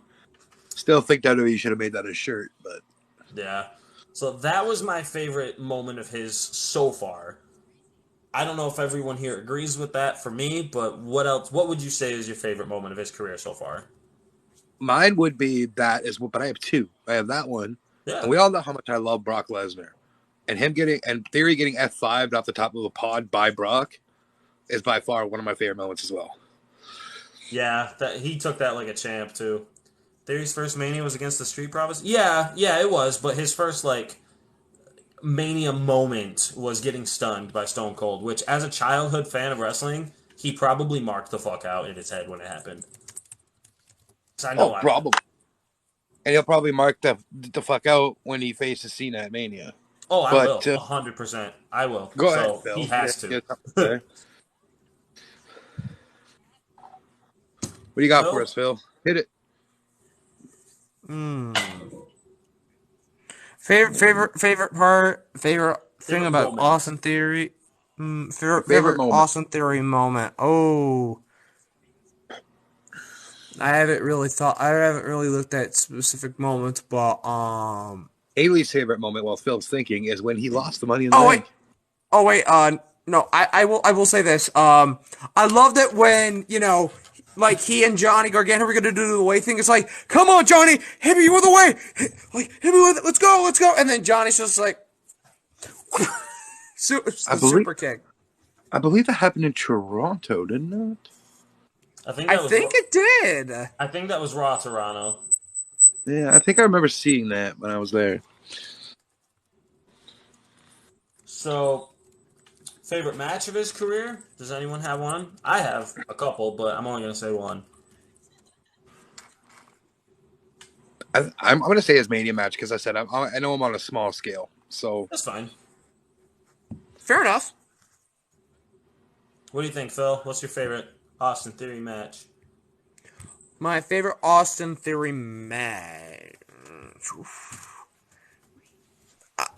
Still think WWE should have made that a shirt, but yeah. So that was my favorite moment of his so far. I don't know if everyone here agrees with that for me, but what else? What would you say is your favorite moment of his career so far? mine would be that as well. But I have two. I have that one, Yeah, and we all know how much I love Brock Lesnar, and him getting Theory getting F5'd off the top of the pod by Brock is by far one of my favorite moments as well. yeah. That he took that like a champ too. Theory's first Mania was against the Street Profits. Yeah, yeah, it was. But his first like Mania moment was getting stunned by Stone Cold, which as a childhood fan of wrestling, he probably marked the fuck out in his head when it happened. 'Cause I know Oh, probably. And he'll probably mark the fuck out when he faces Cena at Mania. Oh, I But will. 100%. I will. go So ahead, Phil. he has to. What do you got Phil? for us, Phil? Hit it. Favorite thing about moment. Austin Theory. Favorite Favorite moment. Austin Theory moment. Oh, I haven't really thought. I haven't really looked at specific moments, but Haley's favorite moment while Phil's thinking is when he lost the money in the Oh bank. wait. Oh wait. No. I will say this. I loved it when like he and Johnny Gargano were gonna do the way thing. It's like, come on, Johnny, hit me with the way. Like, hit me with it. Let's go. Let's go. And then Johnny's just like, super kick. I believe that happened in Toronto, didn't it? I think I that was think it did. I think that was Raw Toronto. Yeah, I think I remember seeing that when I was there. So, favorite match of his career? Does anyone have one? I have a couple, but I'm only going to say one. I'm going to say his Mania match because I said I know I'm on a small scale. So That's fine. Fair enough. What do you think, Phil? What's your favorite Austin Theory match? My favorite Austin Theory match.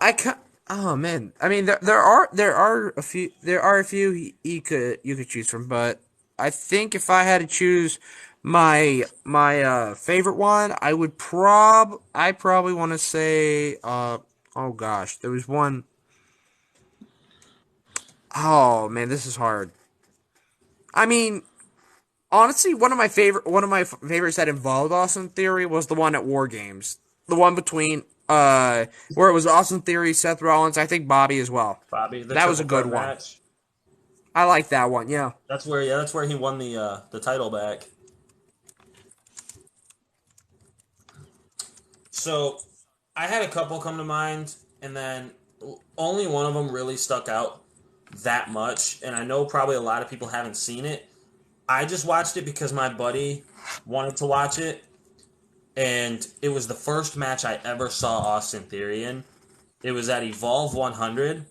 I can't. Oh man, I mean there are a few you could choose from, but I think if I had to choose my favorite one, I probably want to say oh gosh, there was one. Oh man, this is hard. I mean, honestly, one of my favorites that involved Austin Theory was the one at War Games, the one between where it was Austin Theory, Seth Rollins, I think Bobby as well. Bobby, the That was a triple good threat one. match. I like that one. Yeah. That's where he won the title back. So, I had a couple come to mind, and then only one of them really stuck out that much, and I know probably a lot of people haven't seen it. I just watched it because my buddy wanted to watch it, and it was the first match I ever saw Austin Theory in. It was at Evolve 100.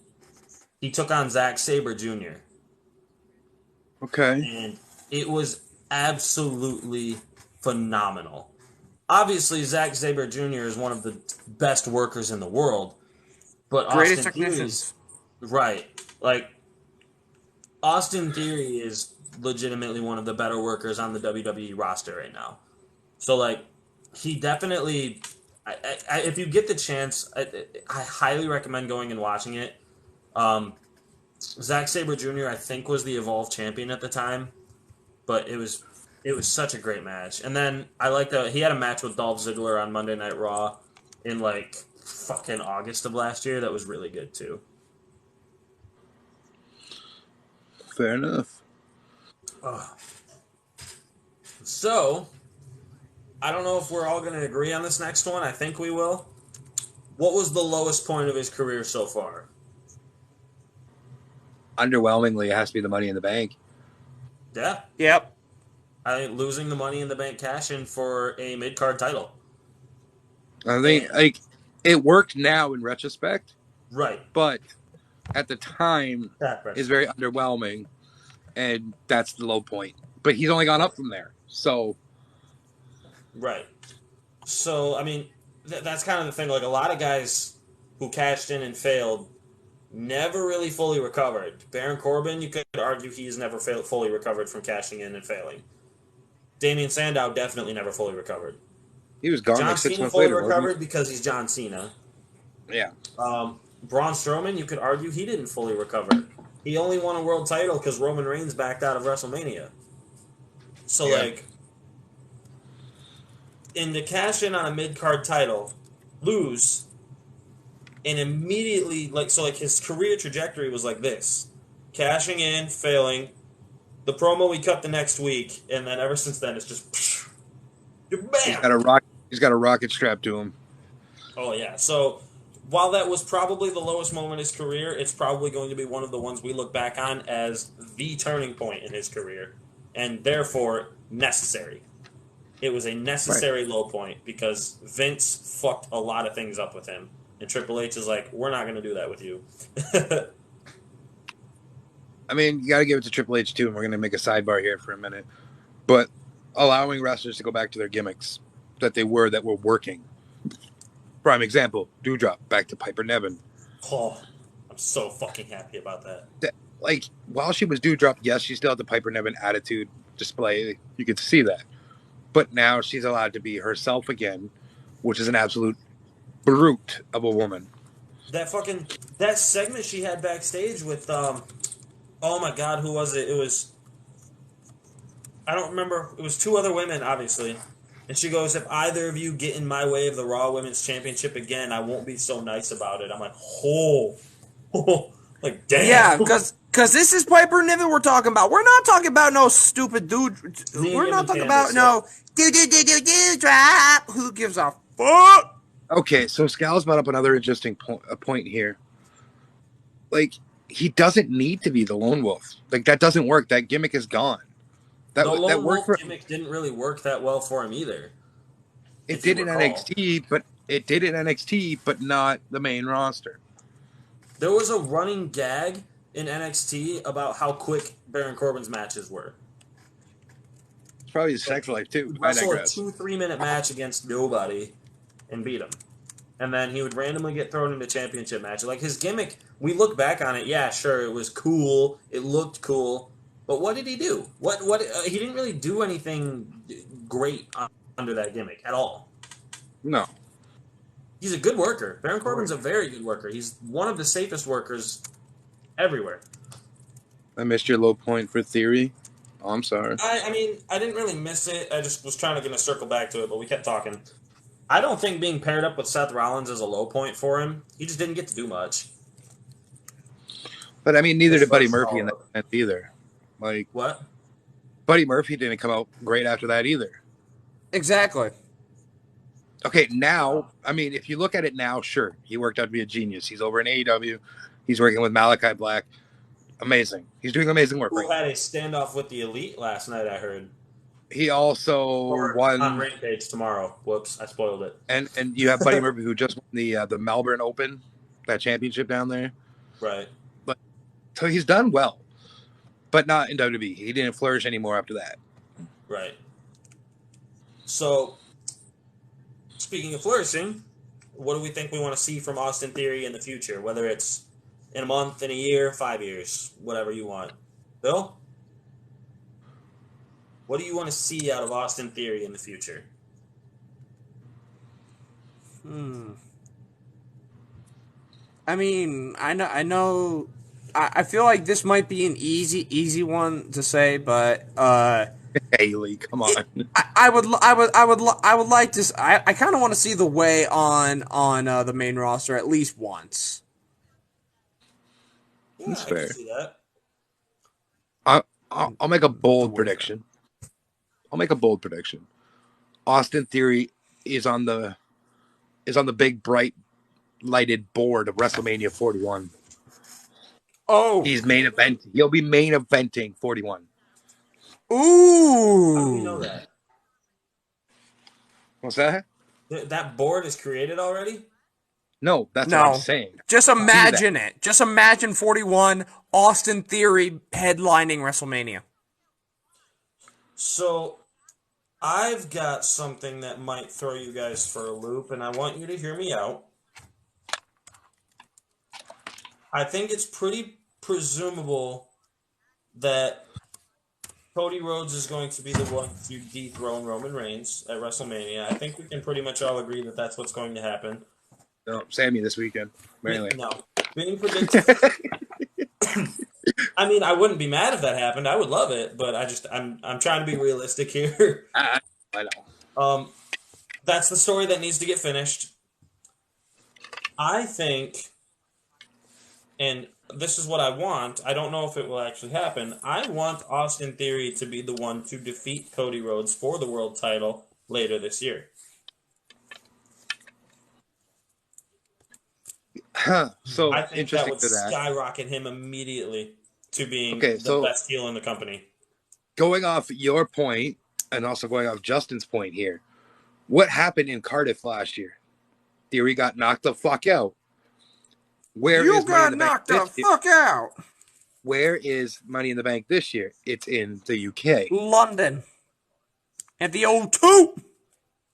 He took on Zack Sabre Jr. okay, and it was absolutely phenomenal. Obviously, Zack Sabre Jr. is one of the best workers in the world, but Greatest Austin Theory technicians. right. Like Austin Theory is legitimately one of the better workers on the WWE roster right now. So like he definitely if you get the chance, I highly recommend going and watching it. Zack Sabre Jr. I think was the Evolve champion at the time, but it was such a great match. And then I like that he had a match with Dolph Ziggler on Monday Night Raw in like fucking August of last year. That was really good too. fair enough. So I don't know if we're all going to agree on this next one. I think we will. What was the lowest point of his career so far? Underwhelmingly, it has to be the Money in the Bank. Yeah. Yep. Losing the Money in the Bank cash-in for a mid-card title. I think And, like it worked now in retrospect, right. but at the time That is very retrospect. underwhelming, and that's the low point. But he's only gone up from there, so Right. So, I mean, that's kind of the thing. Like, a lot of guys who cashed in and failed never really fully recovered. Baron Corbin, you could argue he's never fully recovered from cashing in and failing. Damian Sandow definitely never fully recovered. he was gone John like six Cena months fully later, wasn't recovered because he's John Cena. he? Yeah, Braun Strowman, you could argue he didn't fully recover. He only won a world title because Roman Reigns backed out of WrestleMania. So, yeah. like, in the cash in on a mid card title, lose, and immediately, like, so, like, his career trajectory was like this: cashing in, failing, the promo we cut the next week, and then ever since then, it's just He's bam. got a rock. He's got a rocket strapped to him. Oh yeah. So while that was probably the lowest moment in his career, it's probably going to be one of the ones we look back on as the turning point in his career, and therefore necessary. It was a Right. necessary low point because Vince fucked a lot of things up with him, and Triple H is like, "We're not going to do that with you." I mean, you got to give it to Triple H too, and we're going to make a sidebar here for a minute. But allowing wrestlers to go back to their gimmicks that were working. Prime example: Doudrop back to Piper Niven. Oh, I'm so fucking happy about that. Like while she was Doudrop, yes, she still had the Piper Niven attitude display. You could see that, but now she's allowed to be herself again, which is an absolute brute of a woman. That segment she had backstage with oh my god, who was it? It was, I don't remember. It was two other women, obviously. And she goes, "If either of you get in my way of the Raw Women's Championship again, I won't be so nice about it." I'm like, oh, like Yeah, damn. because this is Piper Niven we're talking about. We're not talking about no stupid dude. Me and We're him not and talking about Candace. Yeah. no do drop. Who gives a fuck? Okay, so Scal's brought up another interesting point here. Like he doesn't need to be the lone wolf. Like that doesn't work. That gimmick is gone. The That Lone worked Wolf for gimmick didn't really work that well for him either, it if you did in recall. NXT, but it did in NXT, but not the main roster. There was a running gag in NXT about how quick Baron Corbin's matches were. It's probably his Like, sex life too. he'd I wrestle a digress. 2-3 minute match against nobody and beat him. And then he would randomly get thrown into championship matches. Like his gimmick, we look back on it. Yeah, sure, it was cool. It looked cool, but what did he do? What he didn't really do anything great under that gimmick at all. No, He's a good worker. Baron Corbin's a very good worker. He's one of the safest workers everywhere. I missed your low point for Theory. Oh, I'm sorry. I mean, I didn't really miss it. I just was trying to get a circle back to it, but we kept talking. I don't think being paired up with Seth Rollins is a low point for him. He just didn't get to do much. But I mean, neither His did Buddy first Murphy in that call-up. sense either. Like What? Buddy Murphy didn't come out great after that either. Exactly. Okay, now I mean, if you look at it now, sure, he worked out to be a genius. He's over in AEW. He's working with Malachi Black. Amazing. He's doing amazing work. Who Right? had a standoff with the Elite last night, I heard. He also Or on won, Rampage tomorrow. Whoops, I spoiled it. and you have Buddy Murphy who just won the Melbourne Open, that championship down there. Right. But so he's done well, but not in WWE. He didn't flourish anymore after that. Right. So, speaking of flourishing, what do we think we want to see from Austin Theory in the future? Whether it's in a month, in a year, 5 years, whatever you want. Bill? What do you want to see out of Austin Theory in the future? I mean, I feel like this might be an easy one to say, but Haley, come on. I would like to. I kind of want to see the way on the main roster at least once. Yeah, That's I fair. can see that. I'll make a bold prediction. I'll make a bold prediction. Austin Theory is on the big bright lighted board of WrestleMania 41. Oh, He's main event. He'll be main eventing 41. ooh! What's that? That board is created already? No, that's what I'm No. saying. Just See that. imagine it. Just imagine 41 Austin Theory headlining WrestleMania. So I've got something that might throw you guys for a loop, and I want you to hear me out. I think it's pretty presumable that Cody Rhodes is going to be the one to dethrone Roman Reigns at WrestleMania. I think we can pretty much all agree that that's what's going to happen. No, Sammy this weekend. Really. No. Being predicted. I mean, I wouldn't be mad if that happened. I would love it, but I'm trying to be realistic here. I know. That's the story that needs to get finished. I think, and this is what I want. I don't know if it will actually happen. I want Austin Theory to be the one to defeat Cody Rhodes for the world title later this year. So I think that interesting would to that. skyrocket him immediately to being the best heel in the company. Going off your point, and also going off Justin's point here, what happened in Cardiff last year? Theory got knocked the fuck out. You got knocked the fuck out. Where is Money in the Bank this year? It's in the UK. London. At the O2.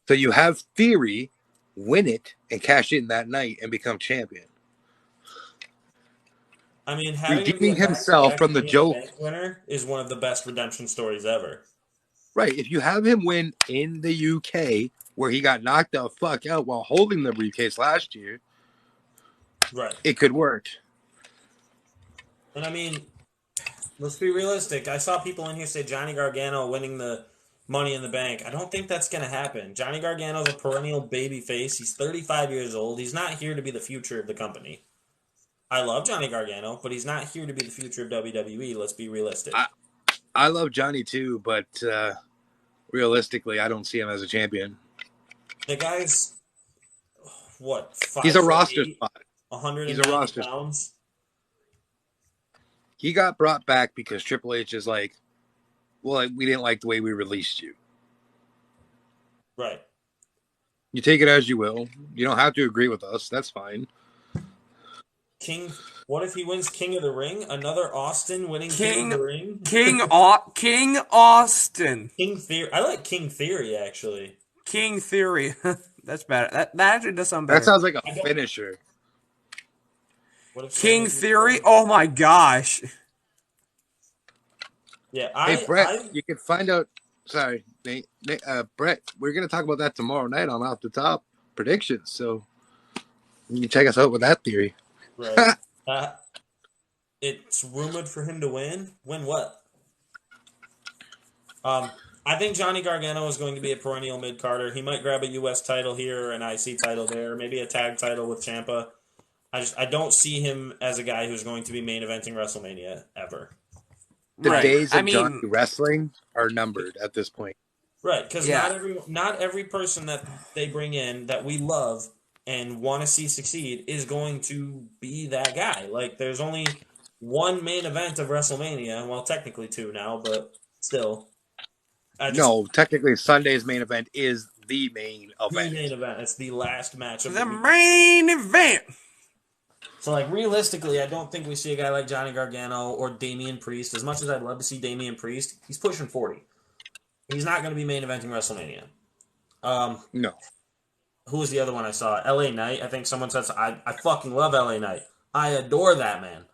So you have Theory win it and cash in that night and become champion. I mean, having redeeming himself from the joke winner is one of the best redemption stories ever. Right. If you have him win in the UK, where he got knocked the fuck out while holding the briefcase last year, right, it could work. And I mean, let's be realistic. I saw people in here say Johnny Gargano winning the Money in the Bank. I don't think that's going to happen. Johnny Gargano's a perennial baby face. He's 35 years old. He's not here to be the future of the company. I love Johnny Gargano, but he's not here to be the future of WWE. Let's be realistic. I love Johnny too, but realistically, I don't see him as a champion. The guy's, what, 5'8"? He's a roster spot. 190 pounds. He got brought back because Triple H is like, well, we didn't like the way we released you. Right. You take it as you will. You don't have to agree with us. That's fine. What if he wins King of the Ring? Another Austin winning King of the Ring? King Austin. King Theory. I like King Theory, actually. King Theory. That's better. That actually does sound better. That sounds like a finisher. King Theory? Oh my gosh. Yeah, hey, Brett, you can find out. Sorry, Nate, Brett, we're going to talk about that tomorrow night on Off the Top predictions. So you can check us out with that theory. Right. It's rumored for him to win. Win what? I think Johnny Gargano is going to be a perennial mid-carder. He might grab a U.S. title here, an IC title there, maybe a tag title with Ciampa. I don't see him as a guy who's going to be main eventing WrestleMania ever. The days of Johnny wrestling are numbered at this point. Right, because not every person that they bring in that we love and want to see succeed is going to be that guy. Like, there's only one main event of WrestleMania. Well, technically two now, but still. No, technically Sunday's main event is the main event. The main event. It's the last match of the main event. So, like, realistically, I don't think we see a guy like Johnny Gargano or Damian Priest. As much as I'd love to see Damian Priest, he's pushing 40. He's not going to be main eventing WrestleMania. No. Who was the other one I saw? LA Knight. I think someone said, I fucking love LA Knight. I adore that man.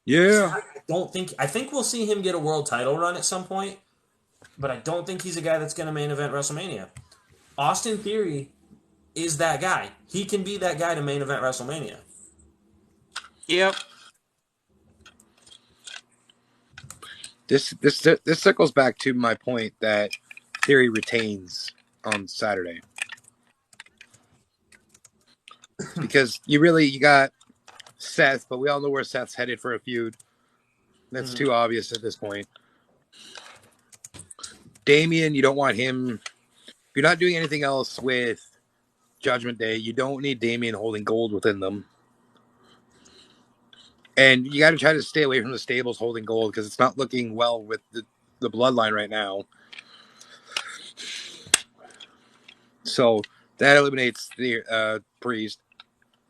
Yeah. I think we'll see him get a world title run at some point, but I don't think he's a guy that's going to main event WrestleMania. Austin Theory is that guy. He can be that guy to main event WrestleMania. Yep. This circles back to my point that Theory retains on Saturday. Because you got Seth, but we all know where Seth's headed for a feud. That's too obvious at this point. Damian, you don't want him. If you're not doing anything else with Judgment Day, you don't need Damian holding gold within them. And you got to try to stay away from the stables holding gold because it's not looking well with the bloodline right now. So that eliminates the Priest.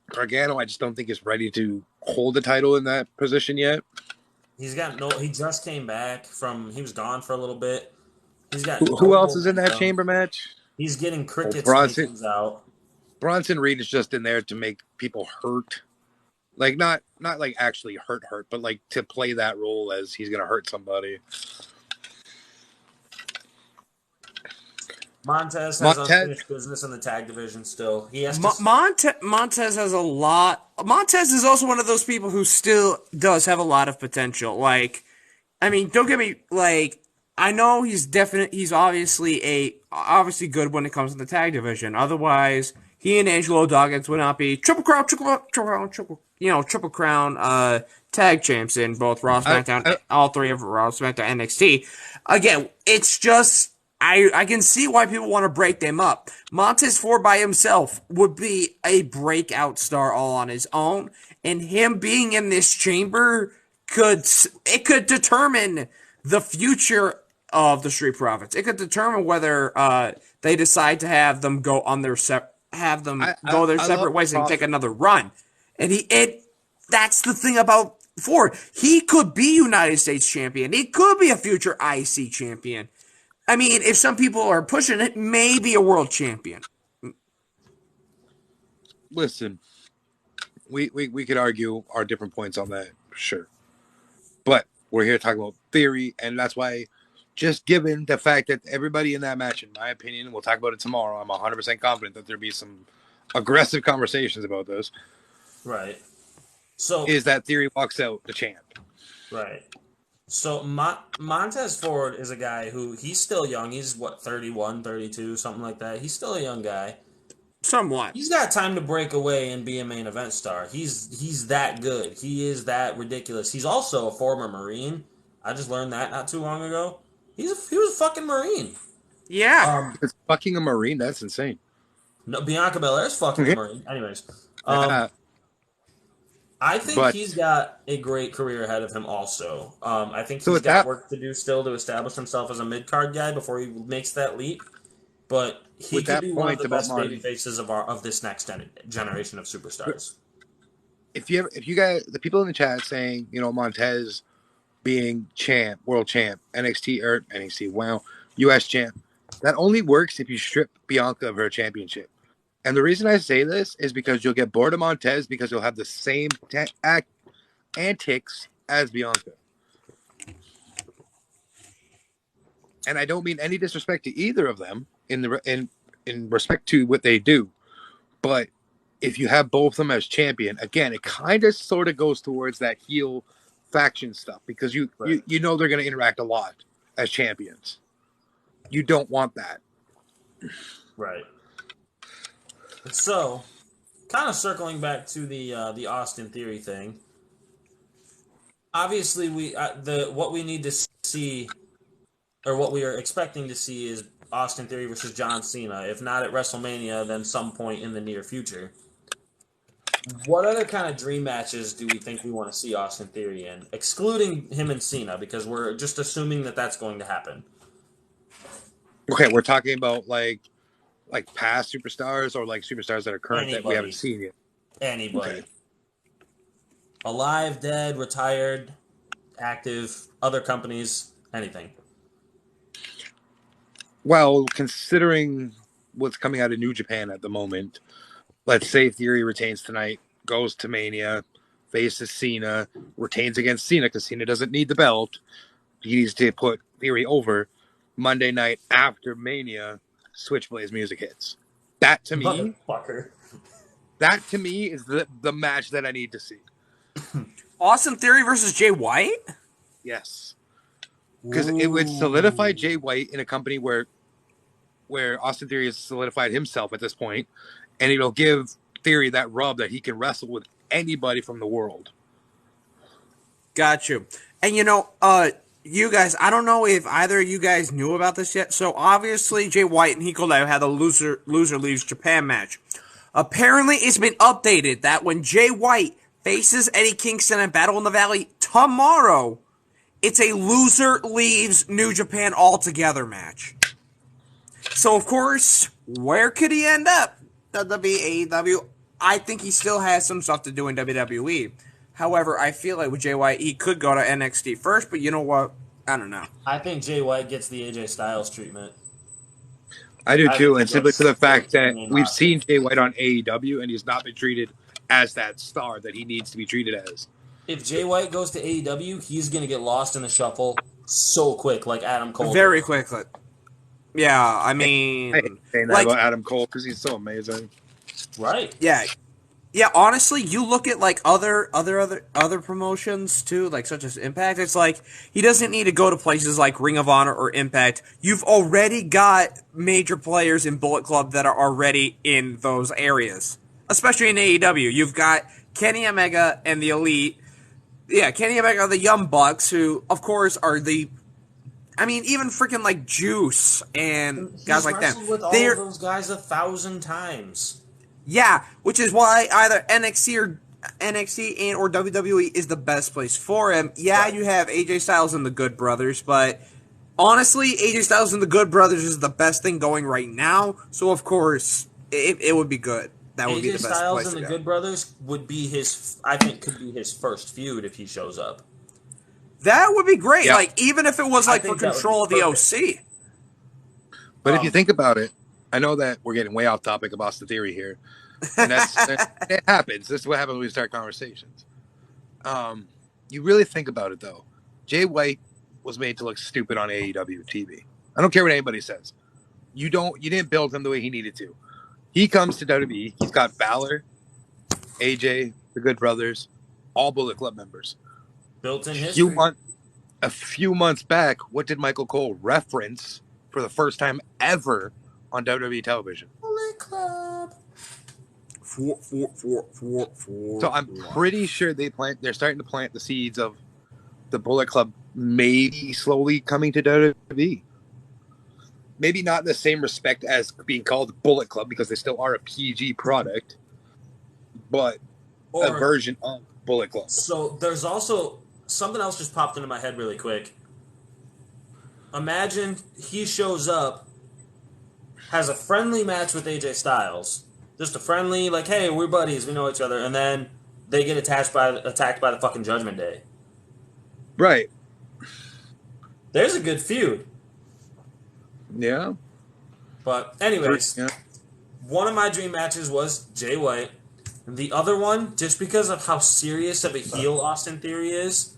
Gargano, I just don't think is ready to hold the title in that position yet. He's got no. He just came back from. He was gone for a little bit. He's got Who no else is in that momentum. chamber match? He's getting Oh, crickets when he comes out. Bronson Reed is just in there to make people hurt. Like not like actually hurt, but like to play that role as he's gonna hurt somebody. Montez has unfinished business in the tag division still. He has to... Montez has a lot. Montez is also one of those people who still does have a lot of potential. Like, I mean, don't get me, like, I know he's obviously good when it comes to the tag division. Otherwise, he and Angelo Dawkins would not be triple crown tag champs in both Raw, SmackDown, all three of Raw, SmackDown, NXT. Again, it's just I can see why people want to break them up. Montez Ford by himself would be a breakout star all on his own, and him being in this chamber could determine the future of the Street Profits. It could determine whether they decide to have them go on their go their separate ways and take another run. And that's the thing about Ford. He could be United States champion. He could be a future IC champion. I mean, if some people are pushing it, maybe a world champion. Listen, we could argue our different points on that, sure. But we're here talking about theory, and that's why, just given the fact that everybody in that match, in my opinion, and we'll talk about it tomorrow, I'm 100% confident that there'll be some aggressive conversations about this. Right. So is that Theory walks out the champ. Right. So Montez Ford is a guy who, he's still young. He's, 31, 32, something like that. He's still a young guy. Somewhat. He's got time to break away and be a main event star. He's that good. He is that ridiculous. He's also a former Marine. I just learned that not too long ago. He was a fucking Marine. Yeah. It's fucking a Marine. That's insane. No, Bianca Belair's fucking a Marine. Anyways. I think he's got a great career ahead of him also. I think he's got work to do still to establish himself as a mid-card guy before he makes that leap. But he could be one of the best baby faces of this next generation of superstars. If you guys, the people in the chat saying, Montez being champ, world champ, US champ, that only works if you strip Bianca of her championship. And the reason I say this is because you'll get bored of Montez because you'll have the same antics as Bianca. And I don't mean any disrespect to either of them in respect to what they do. But if you have both of them as champion, again, it kind of sort of goes towards that heel faction stuff because you know they're going to interact a lot as champions. You don't want that. Right. So, kind of circling back to the Austin Theory thing. Obviously, what we need to see, or what we are expecting to see, is Austin Theory versus John Cena. If not at WrestleMania, then some point in the near future. What other kind of dream matches do we think we want to see Austin Theory in, excluding him and Cena, because we're just assuming that that's going to happen? Okay, we're talking about like past superstars or like superstars that are current that we haven't seen yet? Anybody. Okay. Alive, dead, retired, active, other companies, anything. Well, considering what's coming out of New Japan at the moment, let's say Theory retains tonight, goes to Mania, faces Cena, retains against Cena because Cena doesn't need the belt. He needs to put Theory over. Monday night after Mania, Switchblade's music hits. That to me is the match that I need to see. Austin Theory versus Jay White? Yes. Because it would solidify Jay White in a company where Austin Theory has solidified himself at this point, and it'll give Theory that rub that he can wrestle with anybody from the world. Got you. And you guys, I don't know if either of you guys knew about this yet. So obviously, Jay White and Hikuleo had a loser leaves Japan match. Apparently, it's been updated that when Jay White faces Eddie Kingston at Battle in the Valley tomorrow, it's a loser leaves New Japan altogether match. So, of course, where could he end up? WWE, AEW. I think he still has some stuff to do in WWE. However, I feel like with Jay White, he could go to NXT first, but you know what? I don't know. I think Jay White gets the AJ Styles treatment. I do I too, think and he simply goes for the fact straight to the that main we've roster. seen Jay White on AEW, and he's not been treated as that star that he needs to be treated as. If Jay White goes to AEW, he's going to get lost in the shuffle so quick, like Adam Cole Very did. quickly. Yeah, I I hate mean, saying that like, about Adam Cole because he's so amazing. Right. yeah, yeah. Honestly, you look at like other promotions too, like such as Impact. It's like he doesn't need to go to places like Ring of Honor or Impact. You've already got major players in Bullet Club that are already in those areas, especially in AEW. You've got Kenny Omega and the Elite. Yeah, Kenny Omega are the Young Bucks, who of course are the. I mean, even freaking like Juice and He's guys like them. wrestled with all They're of those guys 1,000 times. Yeah, which is why either NXT and or WWE is the best place for him. Yeah, Right. you have AJ Styles and the Good Brothers, but honestly, AJ Styles and the Good Brothers is the best thing going right now. So of course, it would be good. That would be AJ the best Styles place and to the go. Good Brothers would be I think, could be his first feud if he shows up. That would be great. Yeah. Like even if it was I like for think that would control of be the perfect. OC. But if you think about it, I know that we're getting way off topic of Austin Theory here, and it happens. This is what happens when we start conversations. You really think about it though. Jay White was made to look stupid on AEW TV. I don't care what anybody says. You didn't build him the way he needed to. He comes to WWE. He's got Balor, AJ, the Good Brothers, all Bullet Club members. Built in A history. few months back, what did Michael Cole reference for the first time ever on WWE television? Bullet Club. So So I'm pretty sure they're starting to plant the seeds of the Bullet Club maybe slowly coming to WWE. Maybe not in the same respect as being called Bullet Club because they still are a PG product, but a version of Bullet Club. So there's also something else just popped into my head really quick. Imagine he shows up, has a friendly match with AJ Styles. Just a friendly, like, hey, we're buddies, we know each other, and then they get attacked by the fucking Judgment Day. Right. There's a good feud. Yeah. But anyways, Yeah. one of my dream matches was Jay White. The other one, just because of how serious of a heel Austin Theory is,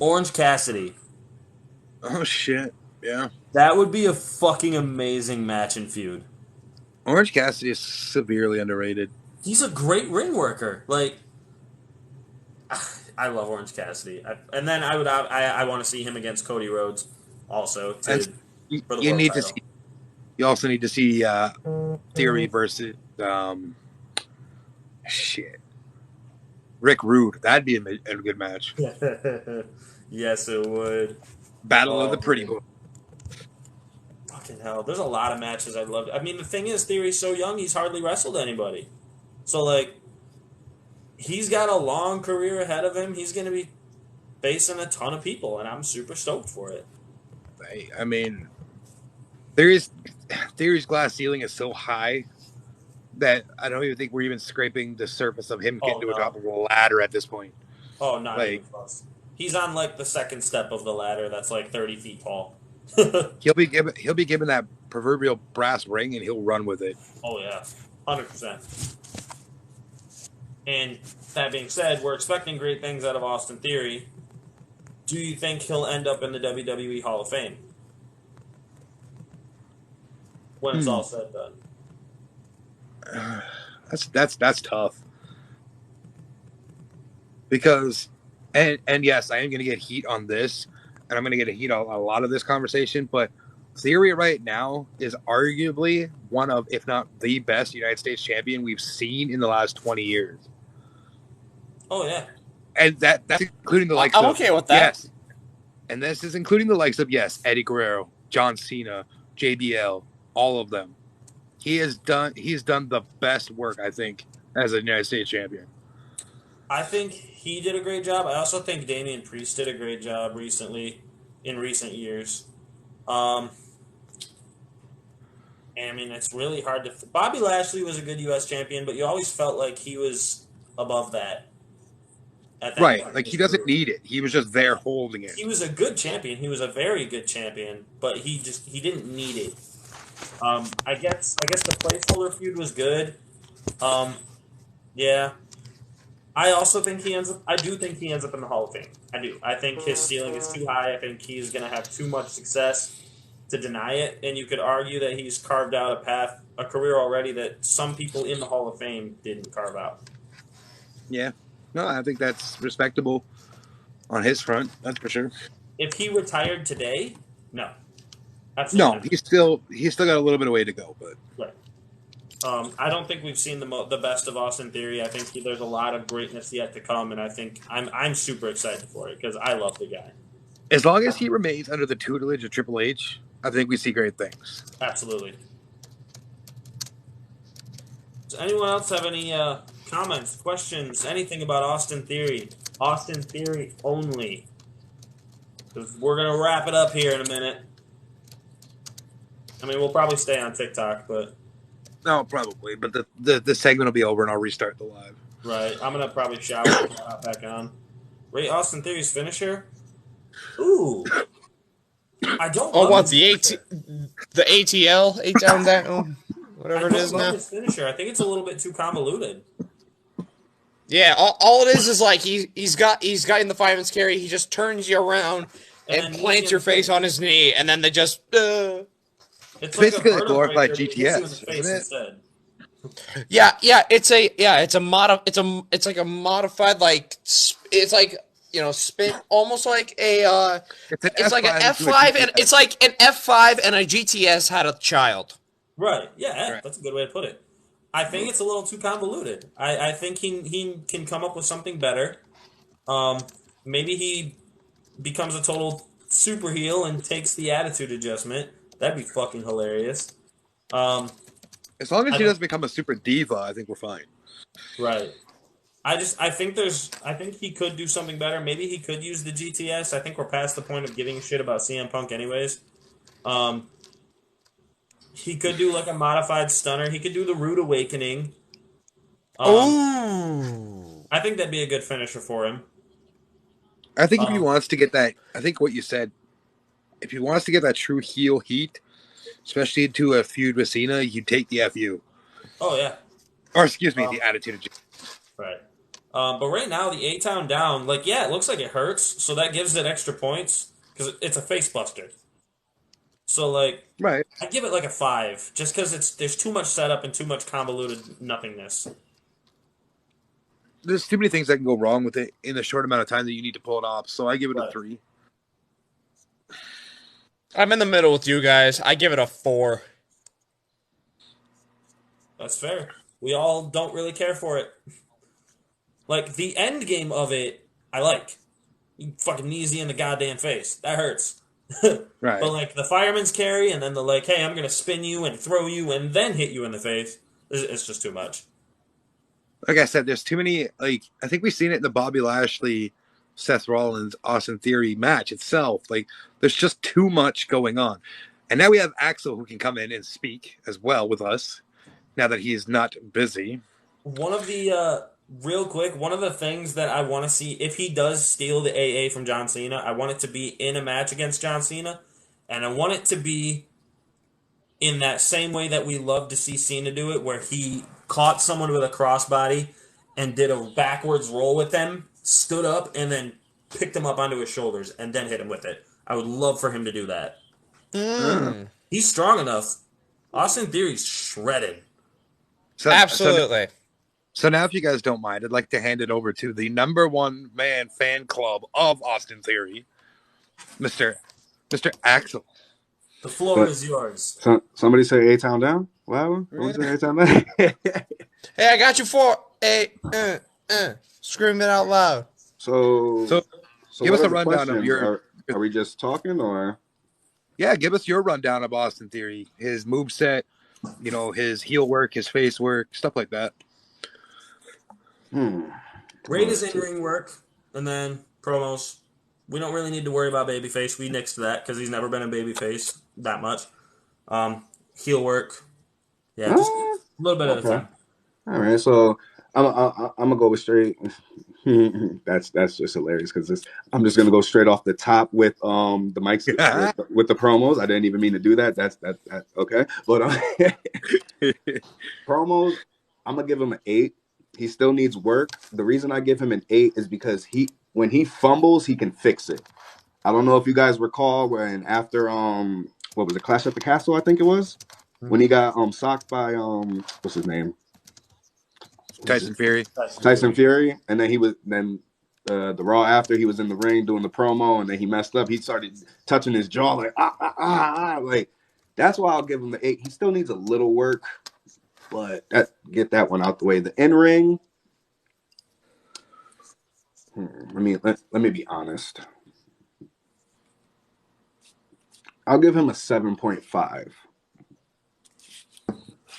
Orange Cassidy. Oh shit. Yeah. That would be a fucking amazing match and feud. Orange Cassidy is severely underrated. He's a great ring worker. Like, I love Orange Cassidy. And then I want to see him against Cody Rhodes also for the You world need to title. see. You also need to see Theory versus Rick Rude. That'd be a good match. Yes, it would. Battle of the Pretty Boy. Fucking hell. There's a lot of matches I'd love to. I mean, the thing is, Theory's so young, he's hardly wrestled anybody. So, like, he's got a long career ahead of him. He's going to be facing a ton of people, and I'm super stoked for it. I mean, Theory's glass ceiling is so high that I don't even think we're even scraping the surface of him getting to the top of a ladder at this point. Oh, not Like- even close. He's on, like, the second step of the ladder that's, like, 30 feet tall. He'll be given that proverbial brass ring and he'll run with it. Oh, yeah. 100%. And that being said, we're expecting great things out of Austin Theory. Do you think he'll end up in the WWE Hall of Fame? When it's all said and done. That's tough. Because and yes, I am going to get heat on this, and I'm going to get heat on a lot of this conversation, but Theory right now is arguably one of, if not the best United States champion we've seen in the last 20 years. Oh, yeah. And that's including the likes I'm of... okay with that. Yes. And this is including the likes of, yes, Eddie Guerrero, John Cena, JBL, all of them. He's done the best work, I think, as a United States champion. I think he did a great job. I also think Damian Priest did a great job in recent years. I mean, it's really hard to. Bobby Lashley was a good U.S. champion, but you always felt like he was above that at that Right. point in Like his he doesn't career. need it. He was just there holding He it. was a good champion. He was a very good champion, but he didn't need it. I guess the placeholder feud was good. Um, yeah. I also think he ends up. I do think he ends up in the Hall of Fame. I do. I think his ceiling is too high. I think he's going to have too much success to deny it, and you could argue that he's carved out a path, a career already that some people in the Hall of Fame didn't carve out. Yeah. No, I think that's respectable on his front. That's for sure. If he retired today, no, absolutely No, not. he's still got a little bit of way to go, but Right. I don't think we've seen the best of Austin Theory. I think there's a lot of greatness yet to come, and I think I'm super excited for it because I love the guy. as long as he remains under the tutelage of Triple H, I think we see great things. Absolutely. Does anyone else have any comments, questions, anything about Austin Theory? Austin Theory only. 'Cause we're gonna wrap it up here in a minute. I mean, we'll probably stay on TikTok, but No, probably, but the segment will be over and I'll restart the live. right. I'm gonna probably shower and hop back on. Rate Austin Theory's finisher. Ooh, I don't. Oh, love what his finisher. the ATL, eight down down, whatever I it don't is love now. his finisher. I think it's a little bit too convoluted. Yeah, all it is like he's got in the fireman's carry. He just turns you around And and then plants your face on his knee, and then they just. It's like Basically a a glorified vertebrae that hits you in the GTS, face isn't it? instead. It's like a modified it's like spin almost like a It's like an F5 into a F5 and GTS. it's like an F5 and a GTS had a child. Right. Yeah, Right. that's a good way to put it. I think it's a little too convoluted. I think he can come up with something better. Maybe he becomes a total super heel and takes the attitude adjustment. That'd be fucking hilarious. As long as I he don't- doesn't become a super diva, I think we're fine. Right. I think he could do something better. Maybe he could use the GTS. I think we're past the point of giving a shit about CM Punk anyways. He could do like a modified stunner. He could do the Rude Awakening. Ooh. I think that'd be a good finisher for him. I think if he wants to get that, I think what you said, if he wants to get that true heel heat, especially into a feud with Cena, you take the FU. Oh yeah. Or excuse me, the attitude of Right. But right now, the A-Town down, like, yeah, it looks like it hurts, so that gives it extra points, because it's a face buster. So, like, right. I give it like a 5, just because there's too much setup and too much convoluted nothingness. There's too many things that can go wrong with it in the short amount of time that you need to pull it off. So I give it Right. a 3. I'm in the middle with you guys. I give it a 4. That's fair. We all don't really care for it. Like, the end game of it, I like. You fucking knees you in the goddamn face. That hurts. Right. But, like, the fireman's carry, and then the, like, hey, I'm going to spin you and throw you and then hit you in the face, it's just too much. Like I said, there's too many. Like I think we've seen it in the Bobby Lashley, Seth Rollins, Austin Theory match itself. Like there's just too much going on, and now we have Axel who can come in and speak as well with us. Now that he is not busy. One of the real quick, one of the things that I want to see if he does steal the AA from John Cena, I want it to be in a match against John Cena, and I want it to be in that same way that we love to see Cena do it, where he caught someone with a crossbody and did a backwards roll with them, stood up, and then picked him up onto his shoulders and then hit him with it. I would love for him to do that. He's strong enough. Austin Theory's shredded. So, Absolutely. So now, if you guys don't mind, I'd like to hand it over to the #1 man fan club of Austin Theory, Mr. Axel. The floor is yours. Somebody say A-Town down? What? What say A-Town down? Hey, I got you for a scream it out loud. So give what us a are the rundown of questions? your. Are we just talking or? Yeah, give us your rundown of Austin Theory, his moveset, his heel work, his face work, stuff like that. Rate his in-ring work, and then promos. We don't really need to worry about babyface. We nixed that because he's never been a babyface that much. Heel work, Yeah, just a little bit at a Okay. time. All right. So I'm gonna go with straight. That's just hilarious because I'm just gonna go straight off the top with the mics with the promos. I didn't even mean to do that. That okay. But promos, I'm gonna give him an 8. He still needs work. The reason I give him an 8 is because when he fumbles, he can fix it. I don't know if you guys recall when after what was it, Clash at the Castle, I think it was, when he got socked by what's his name? Tyson Fury. Tyson Fury, and then the Raw after he was in the ring doing the promo, and then he messed up. He started touching his jaw like like that's why I'll give him the 8. He still needs a little work, but get that one out the way. The in ring. Let me be honest. I'll give him a 7.5.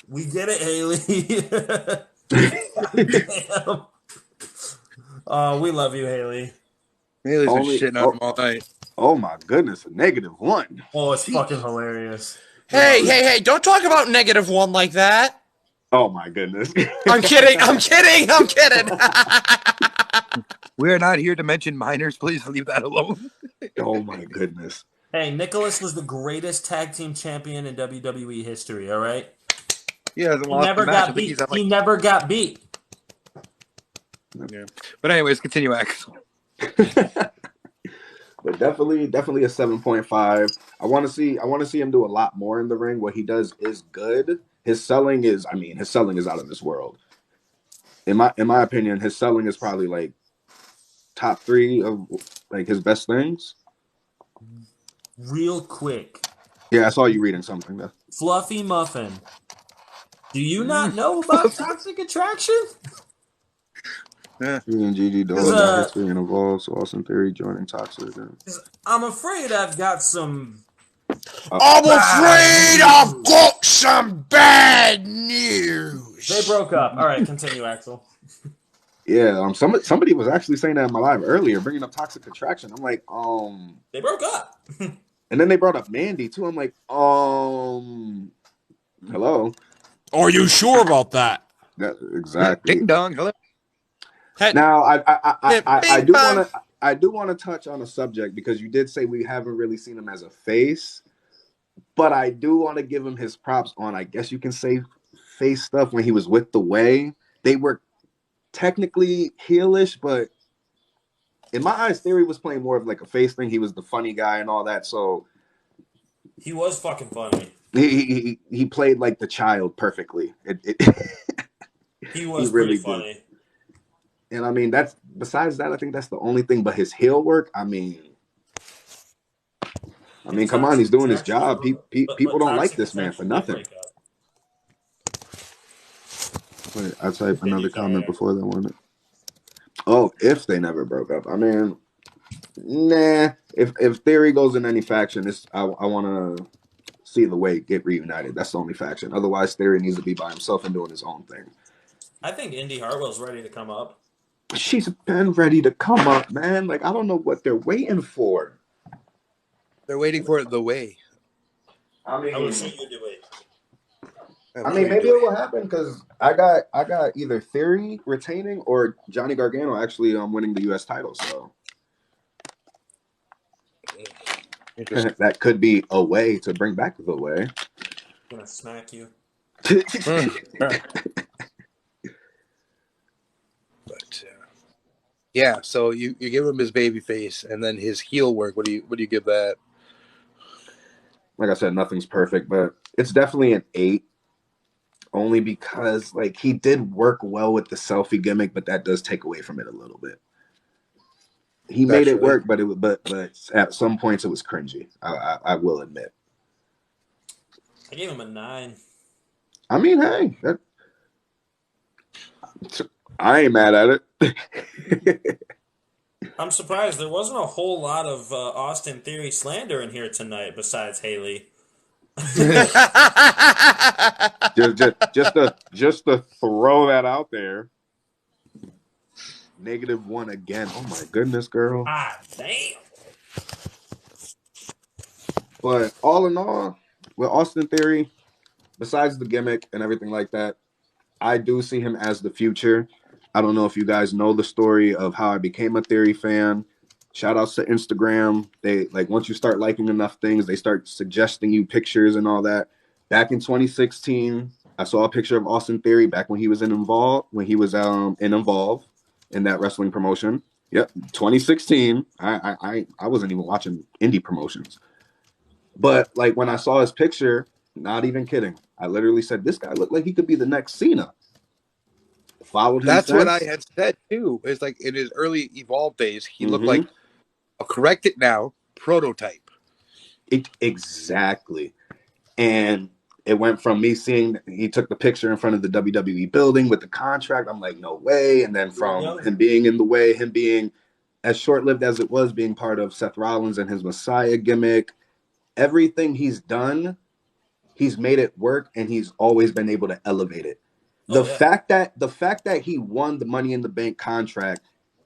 We get it, Haley. Damn. Oh, we love you, Haley. Haley's been Only shitting on him all night. oh my goodness, a -1. Oh, it's fucking hilarious. Hey, don't talk about -1 like that. Oh my goodness. I'm kidding. We are not here to mention minors. Please leave that alone. Oh my goodness. Hey, Nicholas was the greatest tag team champion in WWE history, all right? He hasn't He lost never a match. I got think he's beat. at, like, He never got beat. yeah. But anyways, continue, X. But definitely a 7.5. I want to see him do a lot more in the ring. What he does is good. His selling is out of this world. In my opinion, his selling is probably like top 3 of like his best things. Real quick. Yeah, I saw you reading something there. Fluffy Muffin. Do you not know about Toxic Attraction? Yeah. Me and Gigi don't got history and evolved, so Austin Theory joining Toxic. I'm afraid I've got some... I'm afraid I've got some bad news. They broke up. All right, continue, Axel. Yeah, somebody was actually saying that in my live earlier, bringing up Toxic Attraction. I'm like, They broke up. and then they brought up Mandy too. I'm like, hello. Are you sure about that? Exactly. Ding dong. Hello. Now, I do want to touch on a subject because you did say we haven't really seen him as a face, but I do want to give him his props on, I guess you can say, face stuff when he was with The Way. They were technically heelish, but in my eyes, Theory was playing more of like a face thing. He was the funny guy and all that, so He was fucking funny. he played like the child perfectly. He was really pretty funny. did. And I mean, besides that, I think that's the only thing. But his heel work, I mean, come on, he's doing his job. People don't like this man for nothing. Wait, I type another comment before that one. Oh, if they never broke up, I mean, nah. If Theory goes in any faction, I want to see The Way get reunited. That's the only faction. Otherwise, Theory needs to be by himself and doing his own thing. I think Indy Hartwell's ready to come up. She's been ready to come up, man. Like, I don't know what they're waiting for. They're waiting for The Way. I mean, I will see you do it. maybe it will happen because I got either Theory retaining or Johnny Gargano actually winning the U.S. title. So that could be a way to bring back The Way. I'm gonna smack you. But yeah, so you give him his baby face and then his heel work. What do you give that? Like I said, nothing's perfect, but it's definitely an 8. Only because like he did work well with the selfie gimmick, but that does take away from it a little bit. He made it work, but at some points it was cringy. I will admit. I gave him a 9. I mean, hey, I ain't mad at it. I'm surprised there wasn't a whole lot of Austin Theory slander in here tonight besides Haley. just to throw that out there. -1 again. Oh my goodness, girl. Ah, damn. But all in all, with Austin Theory, besides the gimmick and everything like that, I do see him as the future. I don't know if you guys know the story of how I became a Theory fan. Shout outs to Instagram. They like once you start liking enough things, they start suggesting you pictures and all that. Back in 2016, I saw a picture of Austin Theory back when he was in Evolve in that wrestling promotion. Yep, 2016. I wasn't even watching indie promotions. But like when I saw his picture, not even kidding, I literally said, "This guy looked like he could be the next Cena." Followed him That's what I since. had said too. Is like in his early Evolve days, he looked Mm-hmm. like a correct it now prototype. Exactly. And it went from me seeing he took the picture in front of the WWE building with the contract. I'm like, no way. And then from him being in the way, him being as short lived as it was, being part of Seth Rollins and his Messiah gimmick, everything he's done, he's made it work, and he's always been able to elevate it. The fact that he won the Money in the Bank contract,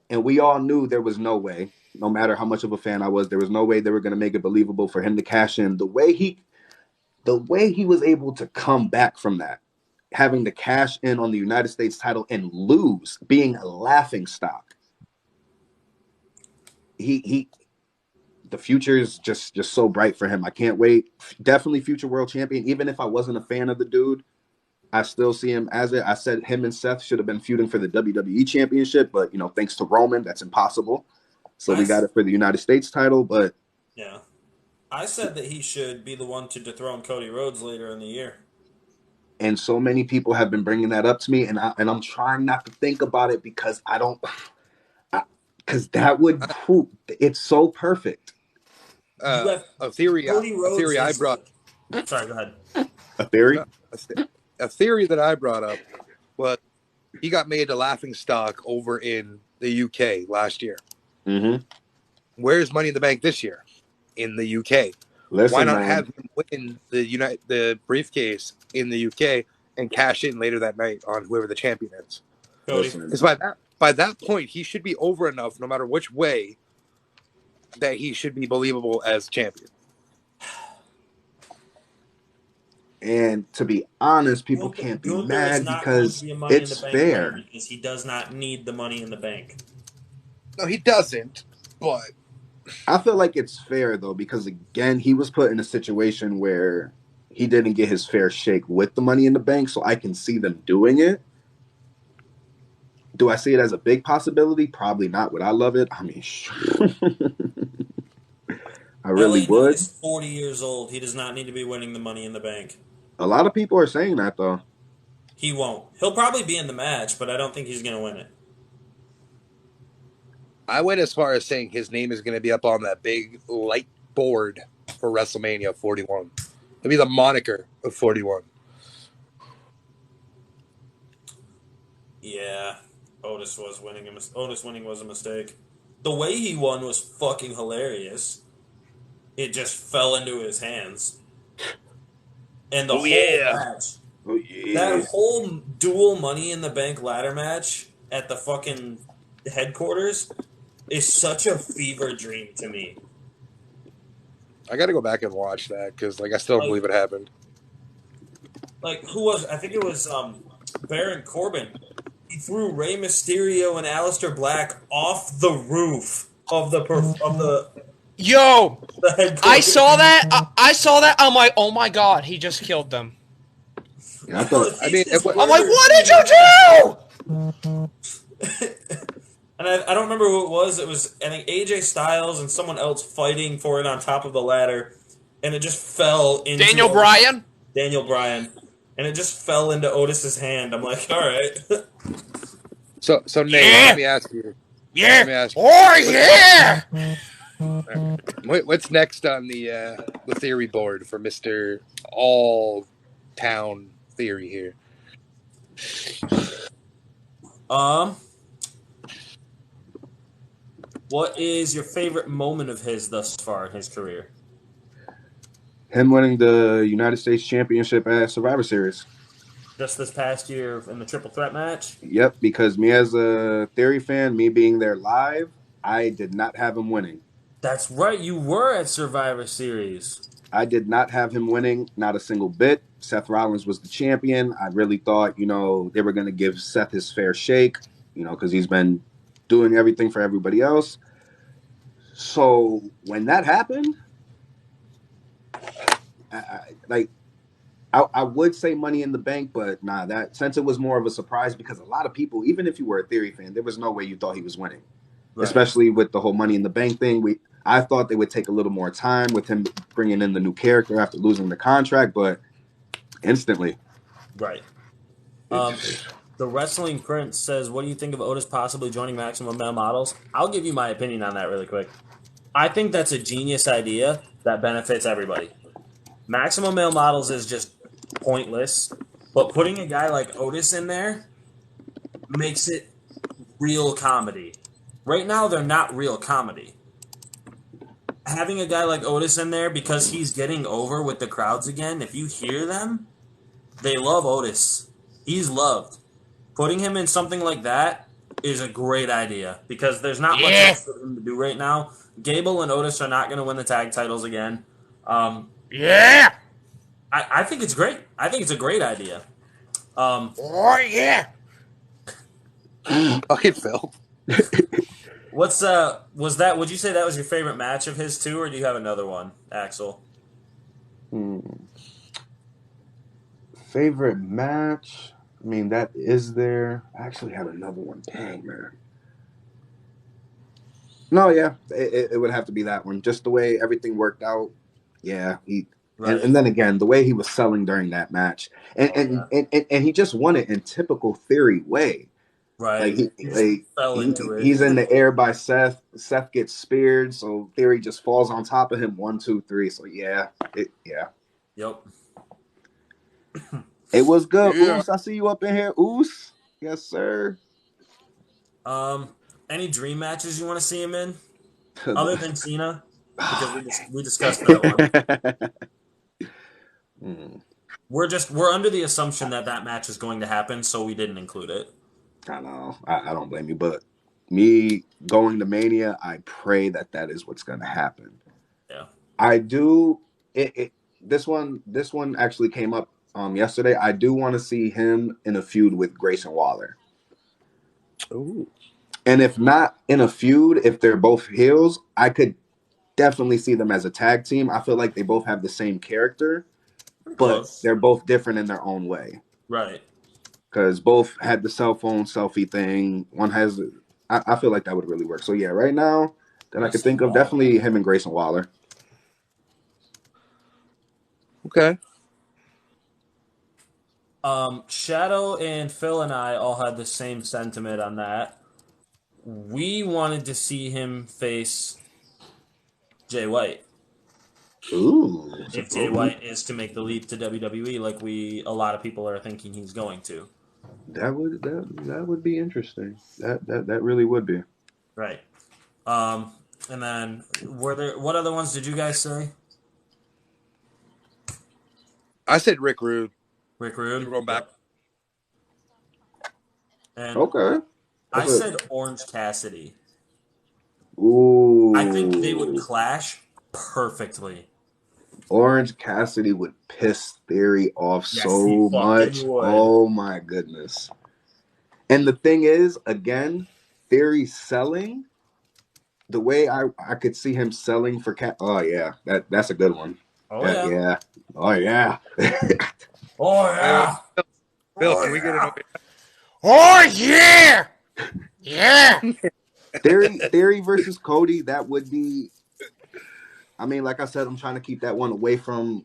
and we all knew there was no way, no matter how much of a fan I was, there was no way they were going to make it believable for him to cash in. The way he was able to come back from that, having to cash in on the United States title and lose, being a laughing stock. He the future is just so bright for him. I can't wait. Definitely future world champion. Even if I wasn't a fan of the dude, I still see him as it. I said him and Seth should have been feuding for the WWE championship, but thanks to Roman, that's impossible. So we got it for the United States title, but yeah. I said that he should be the one to dethrone Cody Rhodes later in the year. and so many people have been bringing that up to me, and I'm trying not to think about it because I don't, because that would prove it's so perfect. A theory I brought. Sorry, go ahead. A theory? No, a theory that I brought up was he got made a laughing stock over in the UK last year. Mm-hmm. Where's Money in the Bank this year? In the UK. Listen, why not man, have him win the briefcase in the UK and cash in later that night on whoever the champion is? Cody. Because by that point he should be over enough, no matter which way, that he should be believable as champion. And to be honest, people can't be mad because it's fair. Because he does not need the Money in the Bank. No, he doesn't. But I feel like it's fair though, because again, he was put in a situation where he didn't get his fair shake with the Money in the Bank, so I can see them doing it. Do I see it as a big possibility? Probably not. Would I love it? I mean, I really would. He's 40 years old. He does not need to be winning the Money in the Bank. A lot of people are saying that though. He won't. He'll probably be in the match, but I don't think he's going to win it. I went as far as saying his name is going to be up on that big light board for WrestleMania 41. It'll be the moniker of 41. Yeah, Otis winning was a mistake. The way he won was fucking hilarious. It just fell into his hands. And the whole match. Oh, yeah. That whole dual Money in the Bank ladder match at the fucking headquarters is such a fever dream to me. I got to go back and watch that because, I still don't believe it happened. Who was? I think it was Baron Corbin. He threw Rey Mysterio and Aleister Black off the roof of the Yo, the headquarters. I saw that. I saw that. I'm like, oh my god, he just killed them. Yeah, I'm like, what did you do? And I don't remember who it was. It was, I think, AJ Styles and someone else fighting for it on top of the ladder, and it just fell into Daniel Bryan. And it just fell into Otis's hand. I'm like, all right. So Nate, let me ask you. Yeah. Let me ask you. Oh yeah. What's next on the theory board for Mr. All Town Theory here? What is your favorite moment of his thus far in his career? Him winning the United States Championship at Survivor Series. Just this past year in the triple threat match? Yep, because me as a Theory fan, me being there live, I did not have him winning. That's right. You were at Survivor Series. I did not have him winning, not a single bit. Seth Rollins was the champion. I really thought, they were going to give Seth his fair shake, because he's been doing everything for everybody else. So when that happened, I would say Money in the Bank, but that since it was more of a surprise, because a lot of people, even if you were a Theory fan, there was no way you thought he was winning, Right. especially with the whole Money in the Bank thing. I thought they would take a little more time with him bringing in the new character after losing the contract, but instantly. Right. The Wrestling Prince says, what do you think of Otis possibly joining Maximum Male Models? I'll give you my opinion on that really quick. I think that's a genius idea that benefits everybody. Maximum Male Models is just pointless, but putting a guy like Otis in there makes it real comedy. Right now, they're not real comedy. Having a guy like Otis in there, because he's getting over with the crowds again, if you hear them, they love Otis. He's loved. Putting him in something like that is a great idea, because there's not much else for him to do right now. Gable and Otis are not going to win the tag titles again. I think it's great. I think it's a great idea. Okay, Phil. Would you say that was your favorite match of his too, or do you have another one, Axel? Favorite match? I mean, that is there. I actually had another one. Dang, man. No, yeah, it would have to be that one. Just the way everything worked out. Yeah, Right. and then again, the way he was selling during that match, and he just won it in typical Theory way. Right. Like Fell into it. he's in the air by Seth. Seth gets speared, so Theory just falls on top of him. 1, 2, 3. So yeah. Yep. It was good. Yeah. Oos, I see you up in here. Oos. Yes, sir. Any dream matches you want to see him in, other than Cena? Because we discussed that one. We're under the assumption that match is going to happen, so we didn't include it. I know. I don't blame you, but me going to Mania, I pray that is what's going to happen. Yeah. I do. This one actually came up yesterday. I do want to see him in a feud with Grayson Waller. Ooh. And if not in a feud, if they're both heels, I could definitely see them as a tag team. I feel like they both have the same character, but they're both different in their own way. Right. Because both had the cell phone selfie thing. One has, I feel like that would really work. So yeah, right now that I could think of, definitely him and Grayson Waller. Okay. Shadow and Phil and I all had the same sentiment on that. We wanted to see him face Jay White. Ooh. If Jay White is to make the leap to WWE, like a lot of people are thinking he's going to. That would be interesting. That really would be. Right. And then what other ones did you guys say? I said Rick Rude. Rick Rude. We're going back. And Okay. I said Orange Cassidy. Ooh. I think they would clash perfectly. Orange Cassidy would piss Theory off so much. Would. Oh my goodness. And the thing is, again, Theory selling, the way I could see him selling for oh yeah, that's a good one. Oh yeah. Oh yeah. Oh yeah. Phil, can we get an Oh yeah! Yeah! Theory versus Cody, that would be. I mean, like I said, I'm trying to keep that one away from,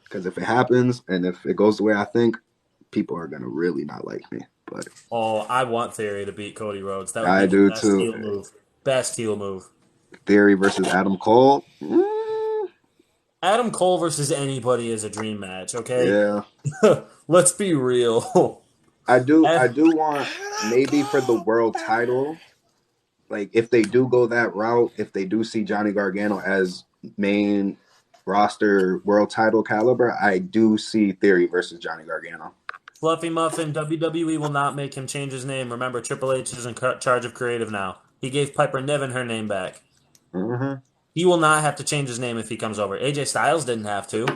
because if it happens and if it goes the way I think, people are gonna really not like me. But I want Theory to beat Cody Rhodes. That would I be do the best too. heel move. Best heel move. Theory versus Adam Cole. Adam Cole versus anybody is a dream match. Okay. Yeah. Let's be real. I do want maybe for the world title, like if they do go that route, if they do see Johnny Gargano as main roster world title caliber, I do see Theory versus Johnny Gargano. Fluffy Muffin, WWE will not make him change his name. Remember, Triple H is in charge of creative now. He gave Piper Niven her name back. Mhm. He will not have to change his name if he comes over. AJ Styles didn't have to.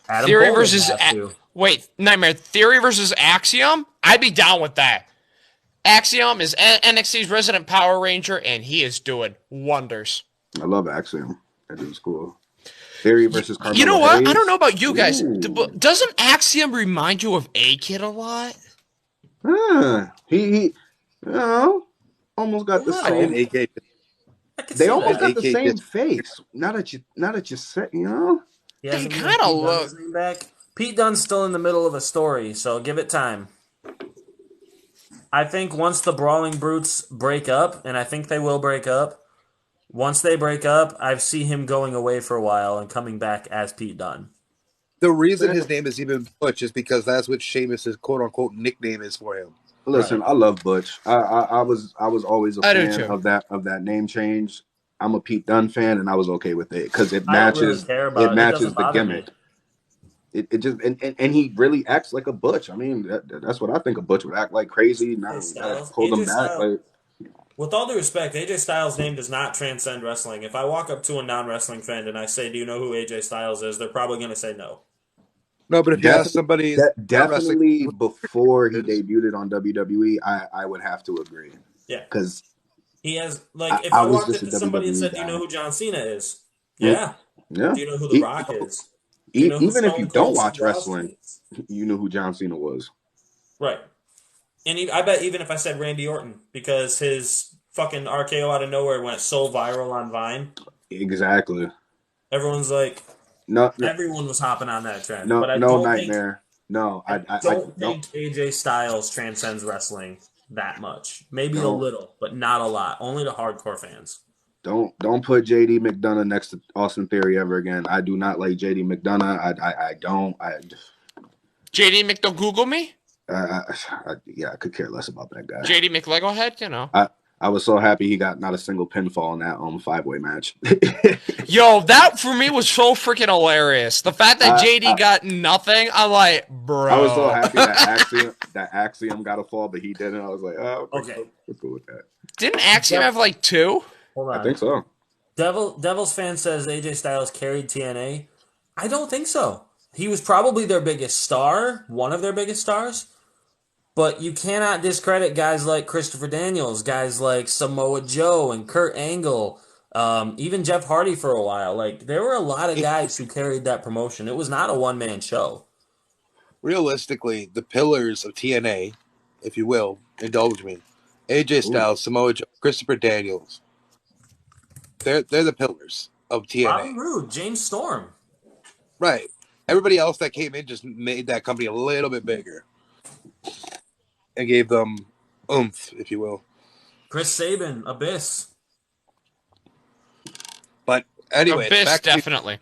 Adam Theory Cole didn't versus have to. wait, Nightmare. Theory versus Axiom. I'd be down with that. Axiom is NXT's resident Power Ranger, and he is doing wonders. I love Axiom. That dude's cool. Theory versus You know Carmelo what? I don't Hayes. know about you guys. Ooh. Doesn't Axiom remind you of A-Kid a lot? He you know, almost A got the I mean, little. same. AK, I could They see almost that. got the AK same just face. Now that you said, you know. He They hasn't given kind of Pete Dunne look. his name back. Pete Dunne's still in the middle of a story, so give it time. I think once the Brawling Brutes break up, and I think they will break up, once they break up, I see him going away for a while and coming back as Pete Dunne. the reason his name is even Butch is because that's what Sheamus's quote unquote nickname is for him. Listen, Right. I love Butch. I was always a I do fan too. of that name change. I'm a Pete Dunne fan, and I was okay with it because it I don't really matches care it about it. It doesn't matches the bother me. gimmick. It just and he really acts like a Butch. I mean, that's what I think a Butch would act like crazy. AJ Now that Styles. hold him back. Like With all due respect, AJ Styles' name does not transcend wrestling. If I walk up to a non-wrestling fan and I say, "Do you know who AJ Styles is?" they're probably going to say no. No, but if you ask definitely, somebody not wrestling, definitely who before he it is, debuted on WWE, I would have to agree Yeah. because He has, like, if I I was walked just up a to somebody and WWE said, "Do you guy. know who John Cena is?" Mm, Yeah. yeah. Do you know who The E- Rock is? Do you know who Even if you Stone don't Cold Steve watch Austin wrestling, is? you know who John Cena was. Right. And I bet even if I said Randy Orton, because his fucking RKO out of nowhere went so viral on Vine, Exactly. everyone's like, No, no, everyone was hopping on that trend. no, But no nightmare. No, I I don't think AJ Styles transcends wrestling that much. Maybe a don't, little, but not a lot. Only to hardcore fans. don't put JD McDonough next to Austin Theory ever again. I do not like JD McDonough. I don't. JD McDo Google me? Yeah, I could care less about that guy. JD McLego head, you know. I was so happy he got not a single pinfall in that 5-way match. Yo, that for me was so freaking hilarious. The fact that I, JD I got nothing, I'm like, I was so bro. happy that Axiom got a fall, but he didn't. I was like, oh, okay, Okay. let's go with that. Didn't Axiom Dev- have like two? Hold I on. think so. Devil's fan says AJ Styles carried TNA. I don't think so. He was probably their biggest star, one of their biggest stars. But you cannot discredit guys like Christopher Daniels, guys like Samoa Joe and Kurt Angle, even Jeff Hardy for a while. Like there were a lot of guys who carried that promotion. It was not a one man show. realistically, the pillars of TNA, if you will, indulge me. AJ Ooh. Styles, Samoa Joe, Christopher Daniels. They're the pillars of Bobby TNA. Roode, James Storm, Right. Everybody else that came in just made that company a little bit bigger and gave them oomph, if you will. Chris Sabin, Abyss. But anyways, Abyss, back to definitely.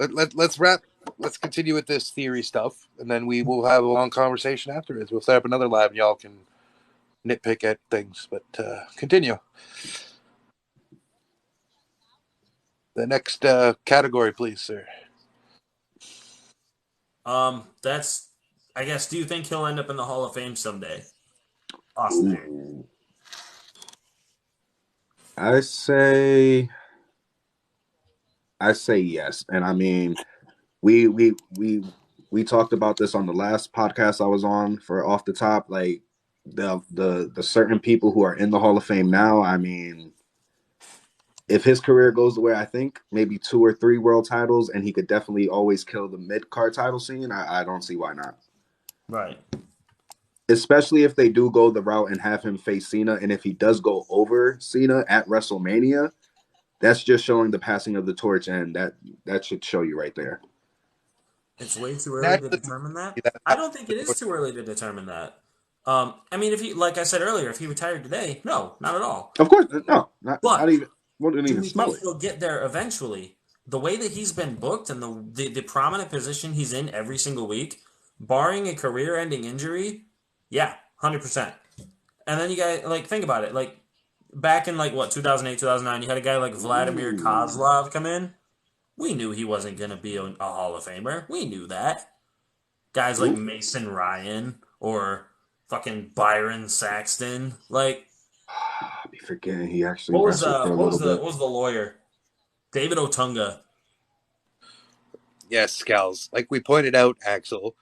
let's wrap. Let's continue with this theory stuff, and then we will have a long conversation afterwards. We'll set up another live, and y'all can nitpick at things. But continue. The next category, please, sir. That's I guess. Do you think he'll end up in the Hall of Fame someday? Austin Theory. Ooh. I say I say yes, and I mean we talked about this on the last podcast I was on for Off the Top. Like the certain people who are in the Hall of Fame now. I mean, if his career goes the way I think, maybe 2 or 3 world titles, and he could definitely always kill the mid card title scene. I don't see why not. Right. Especially if they do go the route and have him face Cena, and if he does go over Cena at WrestleMania, that's just showing the passing of the torch, and that should show you right there. It's way too early to Naturally, determine that. that I don't think it is too early to determine that. I mean, if he, like I said earlier, if he retired today, no, not at all. Of course, no, not But even wouldn't do even we smell think it. he'll get there eventually? The way that he's been booked and the prominent position he's in every single week, barring a career-ending injury, yeah, 100%. And then you guys like think about it, like back in like what 2008, 2009, you had a guy like Vladimir Ooh. Kozlov come in. We knew he wasn't going to be a Hall of Famer. We knew that. Guys like Ooh. Mason Ryan or fucking Byron Saxton, like forgetting he actually wrestled for a little bit. What was the lawyer? David Otunga. Yes, Scals. Like we pointed out, Axel,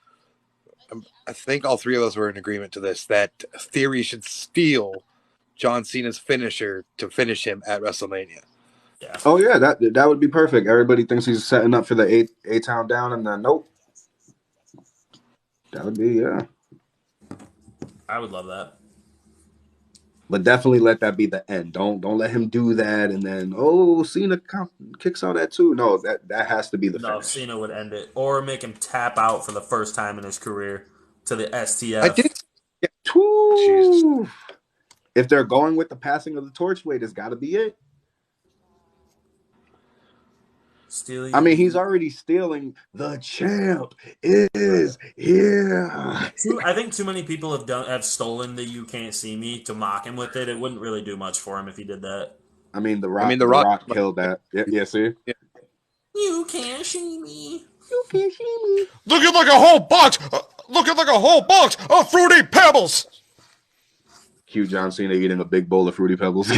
I think all three of us were in agreement to this, that Theory should steal John Cena's finisher to finish him at WrestleMania. Yeah. Oh yeah, that would be perfect. Everybody thinks he's setting up for the A-Town down, and then nope. That would be, yeah. I would love that. But definitely let that be the end. Don't let him do that, and then Cena kicks out at 2. No, that has to be the No, finish. Cena would end it. Or make him tap out for the first time in his career to the STF. I did. Yeah. Jesus. If they're going with the passing of the torch way, that's got to be it. I mean, he's already stealing. The champ is here. I think too many people have stolen the "You Can't See Me" to mock him with it. It wouldn't really do much for him if he did that. I mean, the Rock killed that. Yeah, see? Yeah. You can't see me. You can't see me. Looking like a whole box. Looking like a whole box of Fruity Pebbles. Cue John Cena eating a big bowl of Fruity Pebbles.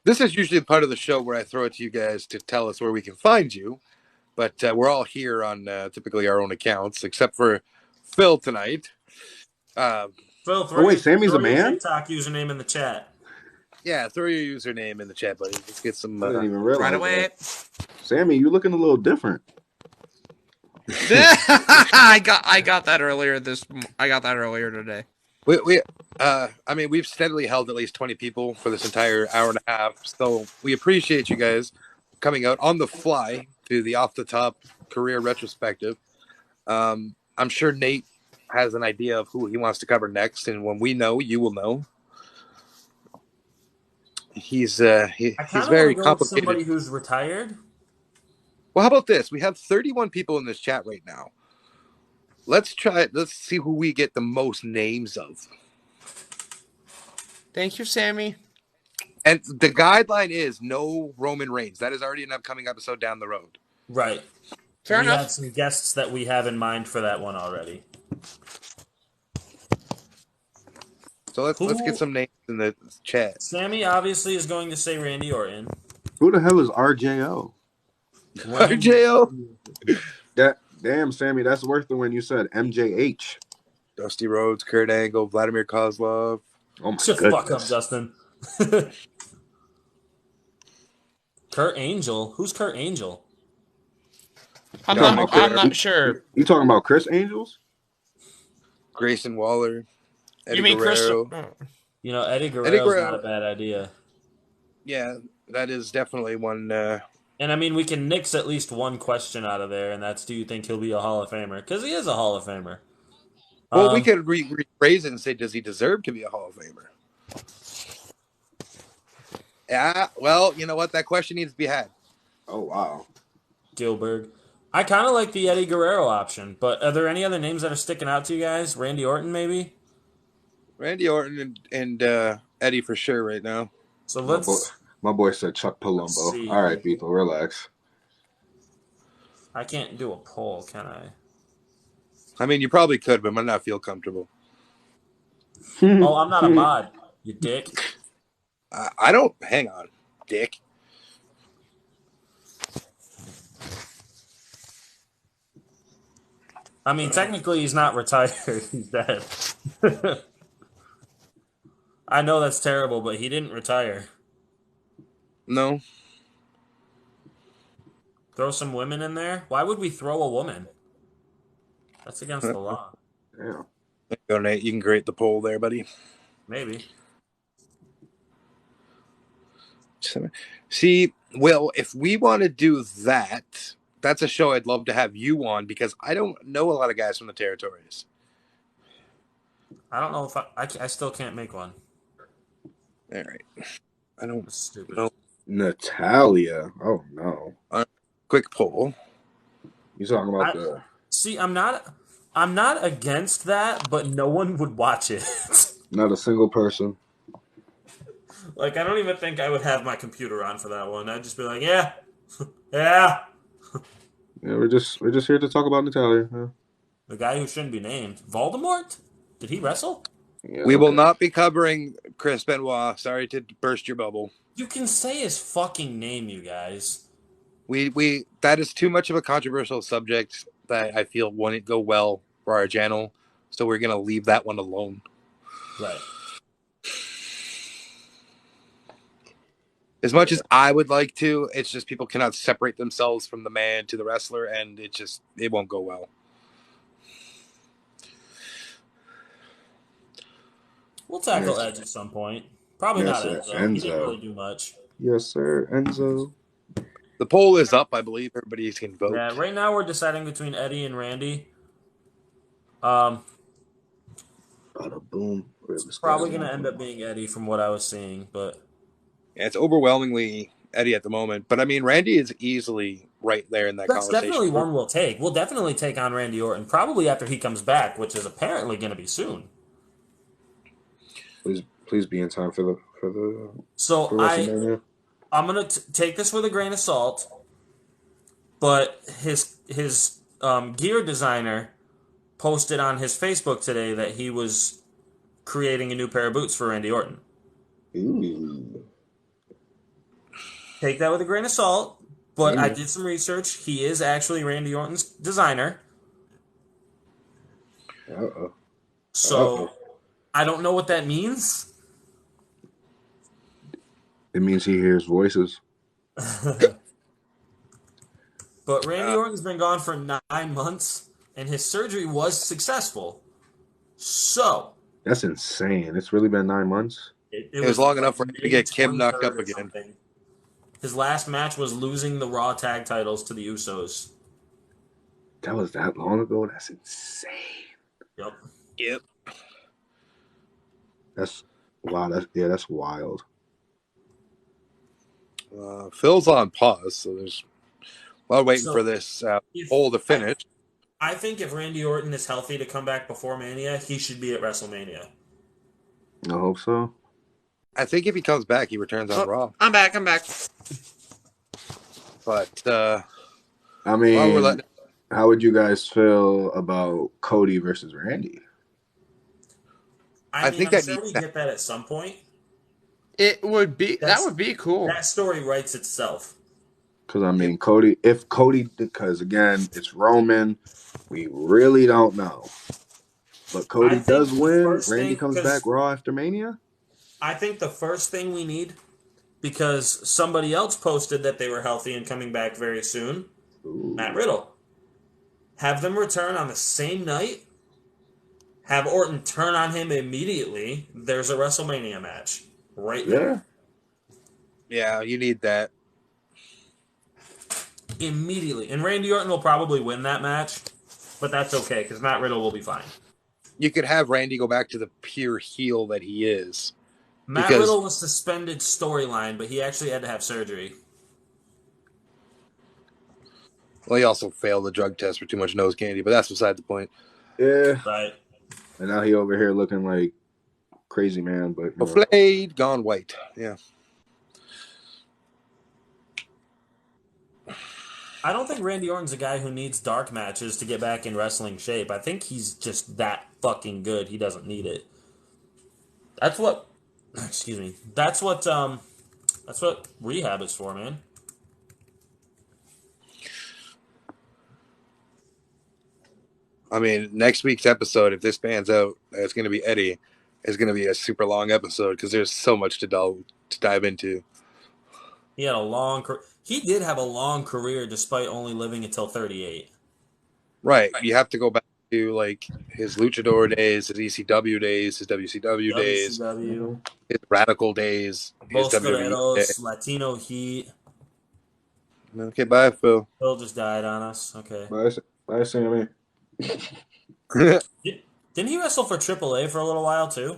This is usually part of the show where I throw it to you guys to tell us where we can find you. But we're all here on typically our own accounts, except for Phil tonight. Phil, Sammy's a man? TikTok username in the chat. Yeah, throw your username in the chat, buddy. Let's get some. I didn't even realize Right away. that. Sammy, you looking a little different. I got that earlier today. I mean, we've steadily held at least 20 people for this entire hour and a half. So we appreciate you guys coming out on the fly to the Off the Top career retrospective. I'm sure Nate has an idea of who he wants to cover next, and when we know, you will know. He's very complicated. Somebody who's retired. Well, how about this? We have 31 people in this chat right now. Let's see who we get the most names of. Thank you, Sammy. And the guideline is no Roman Reigns. That is already an upcoming episode down the road. Right. Fair enough. We have some guests that we have in mind for that one already. So let's get some names in the chat. Sammy obviously is going to say Randy Orton. Who the hell is RJO? RJO? Damn, Sammy, that's worth the win. You said MJH. Dusty Rhodes, Kurt Angle, Vladimir Kozlov. Oh my Shut the fuck up, Justin. Kurt Angle? Who's Kurt Angle? I'm not sure. You talking about Chris Angels? Grayson Waller. Eddie You mean Guerrero. Eddie Guerrero's not a bad idea. Yeah, that is definitely one. And I mean, we can nix at least one question out of there, and that's, do you think he'll be a Hall of Famer? Because he is a Hall of Famer. Well, we could rephrase it and say, does he deserve to be a Hall of Famer? Yeah, well, you know what? That question needs to be had. Oh, wow. Gilbert. I kind of like the Eddie Guerrero option, but are there any other names that are sticking out to you guys? Randy Orton, maybe? Randy Orton and Eddie for sure right now. So let's... My boy said Chuck Palumbo. All right, people, relax. I can't do a poll, can I? I mean, you probably could, but I might not feel comfortable. Oh, I'm not a mod, you dick. I don't... Hang on, dick. I mean, technically he's not retired. He's dead. I know that's terrible, but he didn't retire. No. Throw some women in there? Why would we throw a woman? That's against the law. Yeah. There you go, Nate. You can create the poll there, buddy. Maybe. See, Will, if we want to do that, that's a show I'd love to have you on, because I don't know a lot of guys from the territories. I don't know if I still can't make one. All right. I don't... That's stupid. No. Natalia. Oh, no. Quick poll. You talking about the... See, I'm not against that, but no one would watch it. Not a single person. Like, I don't even think I would have my computer on for that one. I'd just be like, yeah. Yeah. Yeah, we're just here to talk about Natalia. Yeah. The guy who shouldn't be named. Voldemort? Did he wrestle? Yeah, We will okay. not be covering Chris Benoit. Sorry to burst your bubble. You can say his fucking name, you guys. We that is too much of a controversial subject that I feel wouldn't go well for our channel. So we're gonna leave that one alone. Right. As much as I would like to, it's just people cannot separate themselves from the man to the wrestler, and it won't go well. We'll tackle Yes. Edge at some point. Probably Yes, not sir. Enzo. He didn't Enzo. really do much. Yes, sir. Enzo. The poll is up, I believe. Everybody can vote. Yeah, right now we're deciding between Eddie and Randy. Um, Bada boom. it's probably going to end up being Eddie from what I was seeing, but Yeah, it's overwhelmingly Eddie at the moment, but I mean Randy is easily right there in that that's conversation. definitely one we'll take. We'll definitely take on Randy Orton, probably after he comes back, which is apparently going to be soon. Please be in time for So WrestleMania. I'm going to take this with a grain of salt, but his gear designer posted on his Facebook today that he was creating a new pair of boots for Randy Orton. Ooh. Take that with a grain of salt, but I did some research. He is actually Randy Orton's designer. Uh-oh. So I don't know what that means. It means he hears voices. But Randy Orton's been gone for 9 months, and his surgery was successful. So That's insane. It's really been 9 months. It was long enough for him to May get Kim knocked 23rd up or again. something. His last match was losing the Raw tag titles to the Usos. That was that long ago. That's insane. Yep. That's wow. That's wild. Phil's on pause, so there's while waiting So, for this if- poll to finish. I think if Randy Orton is healthy to come back before Mania, he should be at WrestleMania. I hope so. I think if he comes back, he returns on Raw. I'm back. But I mean, while we're letting how would you guys feel about Cody versus Randy? I think I'm that sure needs we to- get that at some point. It would be That's- that would be cool. That story writes itself. Because I mean, because again, it's Roman. We really don't know. But Cody think does the win. first Randy thing- comes 'cause- back Raw after Mania. I think the first thing we need, because somebody else posted that they were healthy and coming back very soon, Ooh. Matt Riddle. Have them return on the same night. Have Orton turn on him immediately. There's a WrestleMania match right there. yeah, you need that. Immediately. And Randy Orton will probably win that match, but that's okay because Matt Riddle will be fine. You could have Randy go back to the pure heel that he is. Matt Because- Riddle was suspended storyline, but he actually had to have surgery. Well, he also failed the drug test for too much nose candy, but that's beside the point. Yeah. Right. And now he over here looking like crazy man, but you know. Flayed, gone white. Yeah. I don't think Randy Orton's a guy who needs dark matches to get back in wrestling shape. I think he's just that fucking good. He doesn't need it. That's what excuse me. That's what rehab is for, man. I mean, next week's episode, if this pans out, it's going to be Eddie. It's going to be a super long episode because there's so much to dive into. He had a long he did have a long career despite only living until 38. Right. You have to go back to like his luchador days, his ECW days, his WCW days, WCW, his radical days, his Los WWE Guerreros, days. Latino Heat. Okay, bye, Phil. Phil just died on us. Okay. Bye, Sammy. Didn't he wrestle for AAA for a little while too?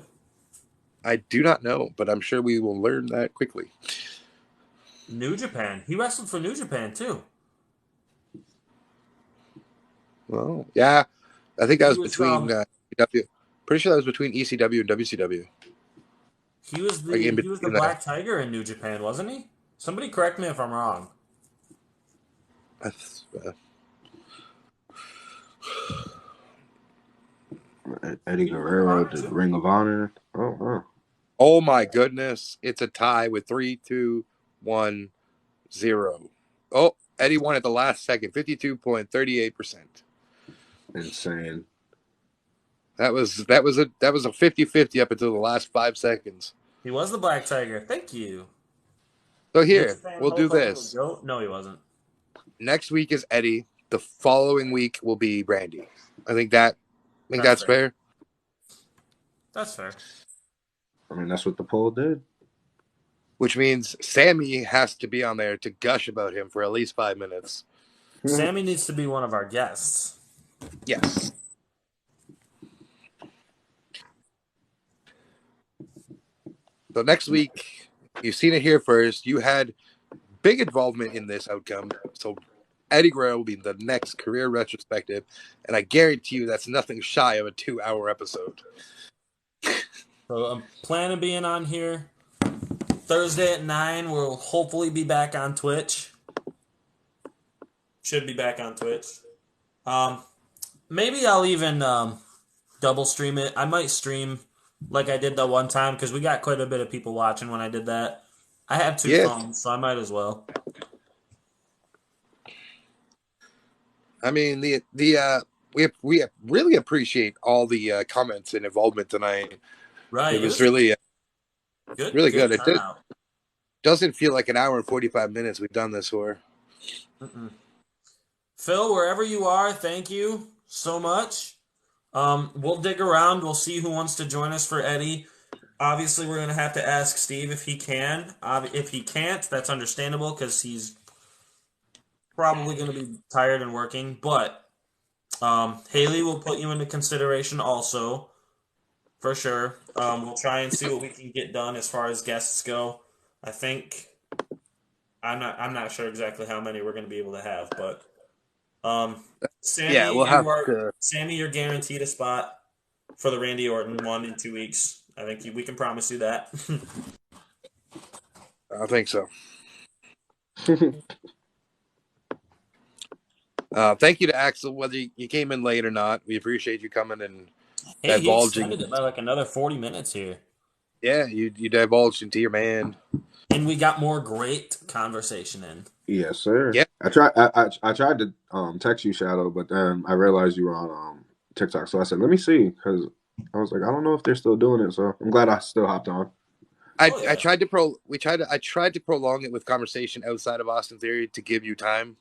I do not know, but I'm sure we will learn that quickly. New Japan. He wrestled for New Japan too. Well, yeah, I think that was He was between ECW. Pretty sure that was between ECW and WCW. He was the Like in he was the between Black Tiger in New Japan, wasn't he? Somebody correct me if I'm wrong. Eddie Guerrero did Ring of Honor. Oh, wow. Oh my goodness. It's a tie with 3, 2, 1, 0. Oh, Eddie won at the last second, 52.38%. Insane. That was a 50-50 up until the last 5 seconds. He was the Black Tiger. Thank you. So Knicks here, fan we'll do Hulk Hogan was this. GOAT? No, he wasn't. Next week is Eddie. The following week will be Brandy. I think that's That's fair. That's fair. I mean, that's what the poll did. Which means Sammy has to be on there to gush about him for at least 5 minutes. Sammy needs to be one of our guests. Yes. So next week, you've seen it here first. You had big involvement in this outcome. So Eddie Guerrero will be the next career retrospective, and I guarantee you that's nothing shy of a 2-hour episode. So I'm planning being on here Thursday at 9. We'll hopefully be back on Twitch. Should be back on Twitch. Maybe I'll even double stream it. I might stream like I did that one time because we got quite a bit of people watching when I did that. I have 2 phones, so I might as well. I mean, we really appreciate all the comments and involvement tonight. Right. It was really good. really good. It turnout. doesn't feel like an hour and 45 minutes we've done this for. Mm-mm. Phil, wherever you are, thank you so much. We'll dig around. We'll see who wants to join us for Eddie. Obviously, we're going to have to ask Steve if he can. If he can't, that's understandable because he's probably going to be tired and working. But Haley will put you into consideration also, for sure. We'll try and see what we can get done as far as guests go. I think I'm not sure exactly how many we're going to be able to have, but Sammy, Sammy, you're guaranteed a spot for the Randy Orton one in 2 weeks. I think we can promise you that. I think so. Thank you to Axel, whether you came in late or not. We appreciate you coming and Hey, he extended it by like another 40 minutes here. Yeah, you divulged into your man. And we got more great conversation in. Yes, sir. Yeah. I tried to text you, Shadow, but then I realized you were on TikTok. So I said, let me see, because I was like, I don't know if they're still doing it. So I'm glad I still hopped on. I tried to prolong it with conversation outside of Austin Theory to give you time.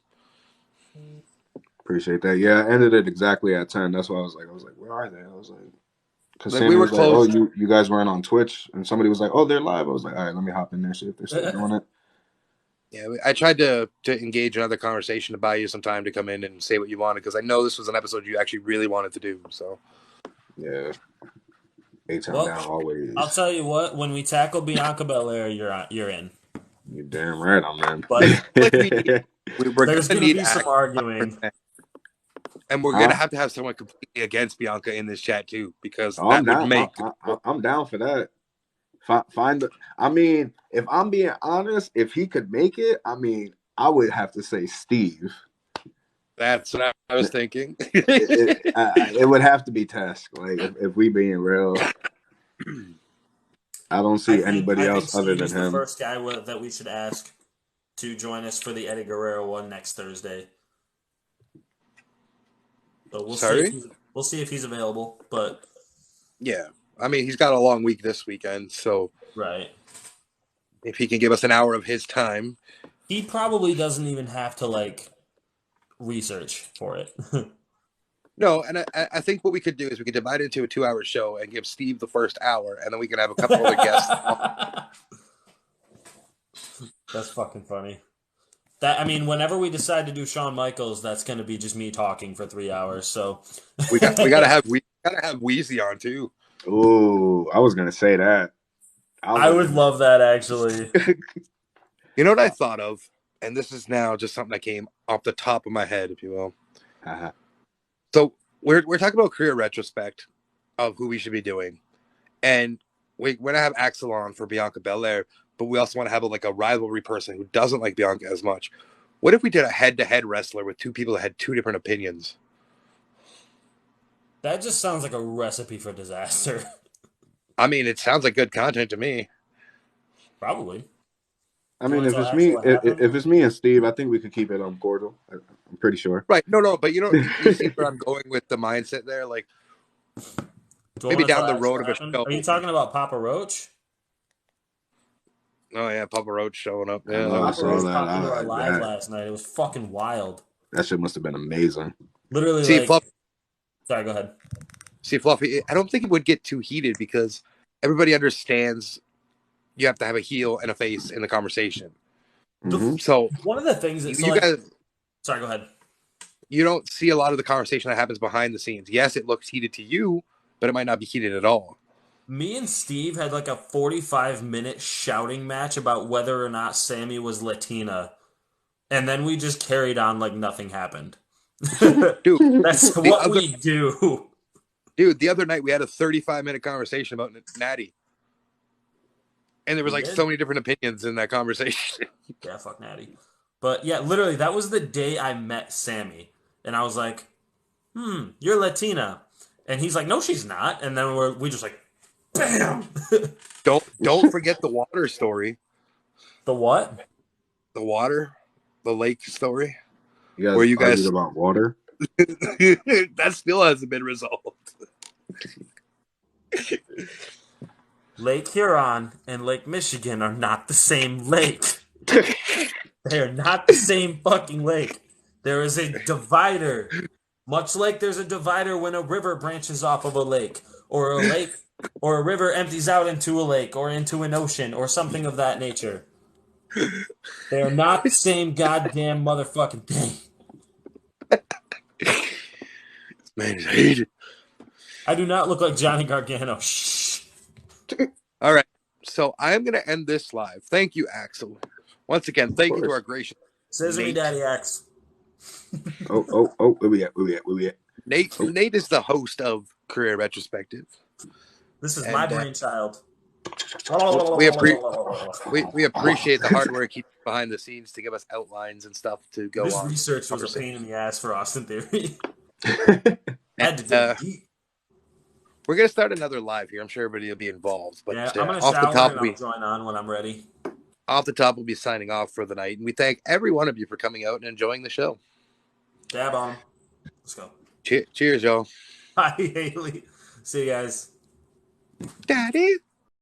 Appreciate that. Yeah, I ended it exactly at 10. That's why I was like, where are they? I was like, because we were close. Like, oh, you guys weren't on Twitch, and somebody was like, oh, they're live. I was like, all right, let me hop in there, see if they're still doing it. Yeah, I tried to engage another conversation to buy you some time to come in and say what you wanted, because I know this was an episode you actually really wanted to do. So, yeah, A-Town down always. I'll tell you what, when we tackle Bianca Belair, you're in. You're damn right I'm in. But we're there's going to be some arguing. And we're gonna have to have someone completely against Bianca in this chat too, because I'm down for that. I mean, if I'm being honest, if he could make it, I mean, I would have to say Steve. That's what I was thinking. It would have to be Test. Like, if we being real, I don't see anybody else other than him. The first guy that we should ask to join us for the Eddie Guerrero one next Thursday. So we'll see if he's available. But yeah, I mean, he's got a long week this weekend, so right. If he can give us an hour of his time, he probably doesn't even have to research for it. No, and I think what we could do is we could divide it into a 2-hour show and give Steve the first hour, and then we can have a couple other guests. That's fucking funny. Whenever we decide to do Shawn Michaels, that's going to be just me talking for 3 hours. So we gotta have Wheezy on too. Ooh, I was gonna say that. I would love that actually. You know what I thought of, and this is now just something that came off the top of my head, if you will. Uh-huh. So we're talking about career retrospect of who we should be doing, and we're gonna have Axel on for Bianca Belair. But we also want to have a rivalry person who doesn't like Bianca as much. What if we did a head-to-head wrestler with two people that had two different opinions? That just sounds like a recipe for disaster. I mean, it sounds like good content to me. Probably. I Do you mean, want to if tell it's Axel me, what happened? if it's me and Steve, I think we could keep it cordial. I'm pretty sure. Right. No, but you see where I'm going with the mindset there? Like, Do I maybe want to down tell the Axel road what of a happened? show. Are you talking about Papa Roach? Oh, yeah, Papa Roach showing up. I Yeah, that know I was Papa saw Roach that. popped into our live That last night. It was fucking wild. that shit must have been amazing. Literally, See, like, Fluff, sorry, go ahead. Fluffy, I don't think it would get too heated because everybody understands you have to have a heel and a face in the conversation. Hmm. So, One of the things that, so you like, guys, sorry, go ahead. you don't see a lot of the conversation that happens behind the scenes. Yes, it looks heated to you, but it might not be heated at all. Me and Steve had like a 45-minute shouting match about whether or not Sammy was Latina. And then we just carried on like nothing happened. Dude, That's the what other we do. the other night we had a 35-minute conversation about Natty. And there was We like so did. many different opinions in that conversation. Yeah, fuck Natty. But yeah, literally, that was the day I met Sammy. And I was like, you're Latina. And he's like, no, she's not. And then we just like, bam! Don't forget the water story. The what? The water, the lake story. You Where guys you argued guys about water. that still hasn't been resolved. Lake Huron and Lake Michigan are not the same lake. They are not the same fucking lake. There is a divider. Much like there's a divider when a river branches off of a lake, or a lake, or a river empties out into a lake, or into an ocean, or something of that nature. They are not the same goddamn motherfucking thing. Man, I hate it. I do not look like Johnny Gargano. Shh. All right. So I am going to end this live. Thank you, Axel. Once again, thank you to our gracious Scissor me, Nate. Daddy X. Oh, where we at? Where we at? Oh. Nate is the host of Career Retrospective. This is And, my brainchild. we appreciate the hard work he does behind the scenes to give us outlines and stuff to go This on. research was a pain in the ass for Austin Theory. Had to And, dig deep. we're going to start another live here. I'm sure everybody will be involved. But Yeah, I'm gonna off the shower top, and I'll join on when I'm ready. we'll be signing off for the night. And we thank every one of you for coming out and enjoying the show. Dab on. Let's go. Cheers, y'all. Hi, Haley. See you guys. Daddy.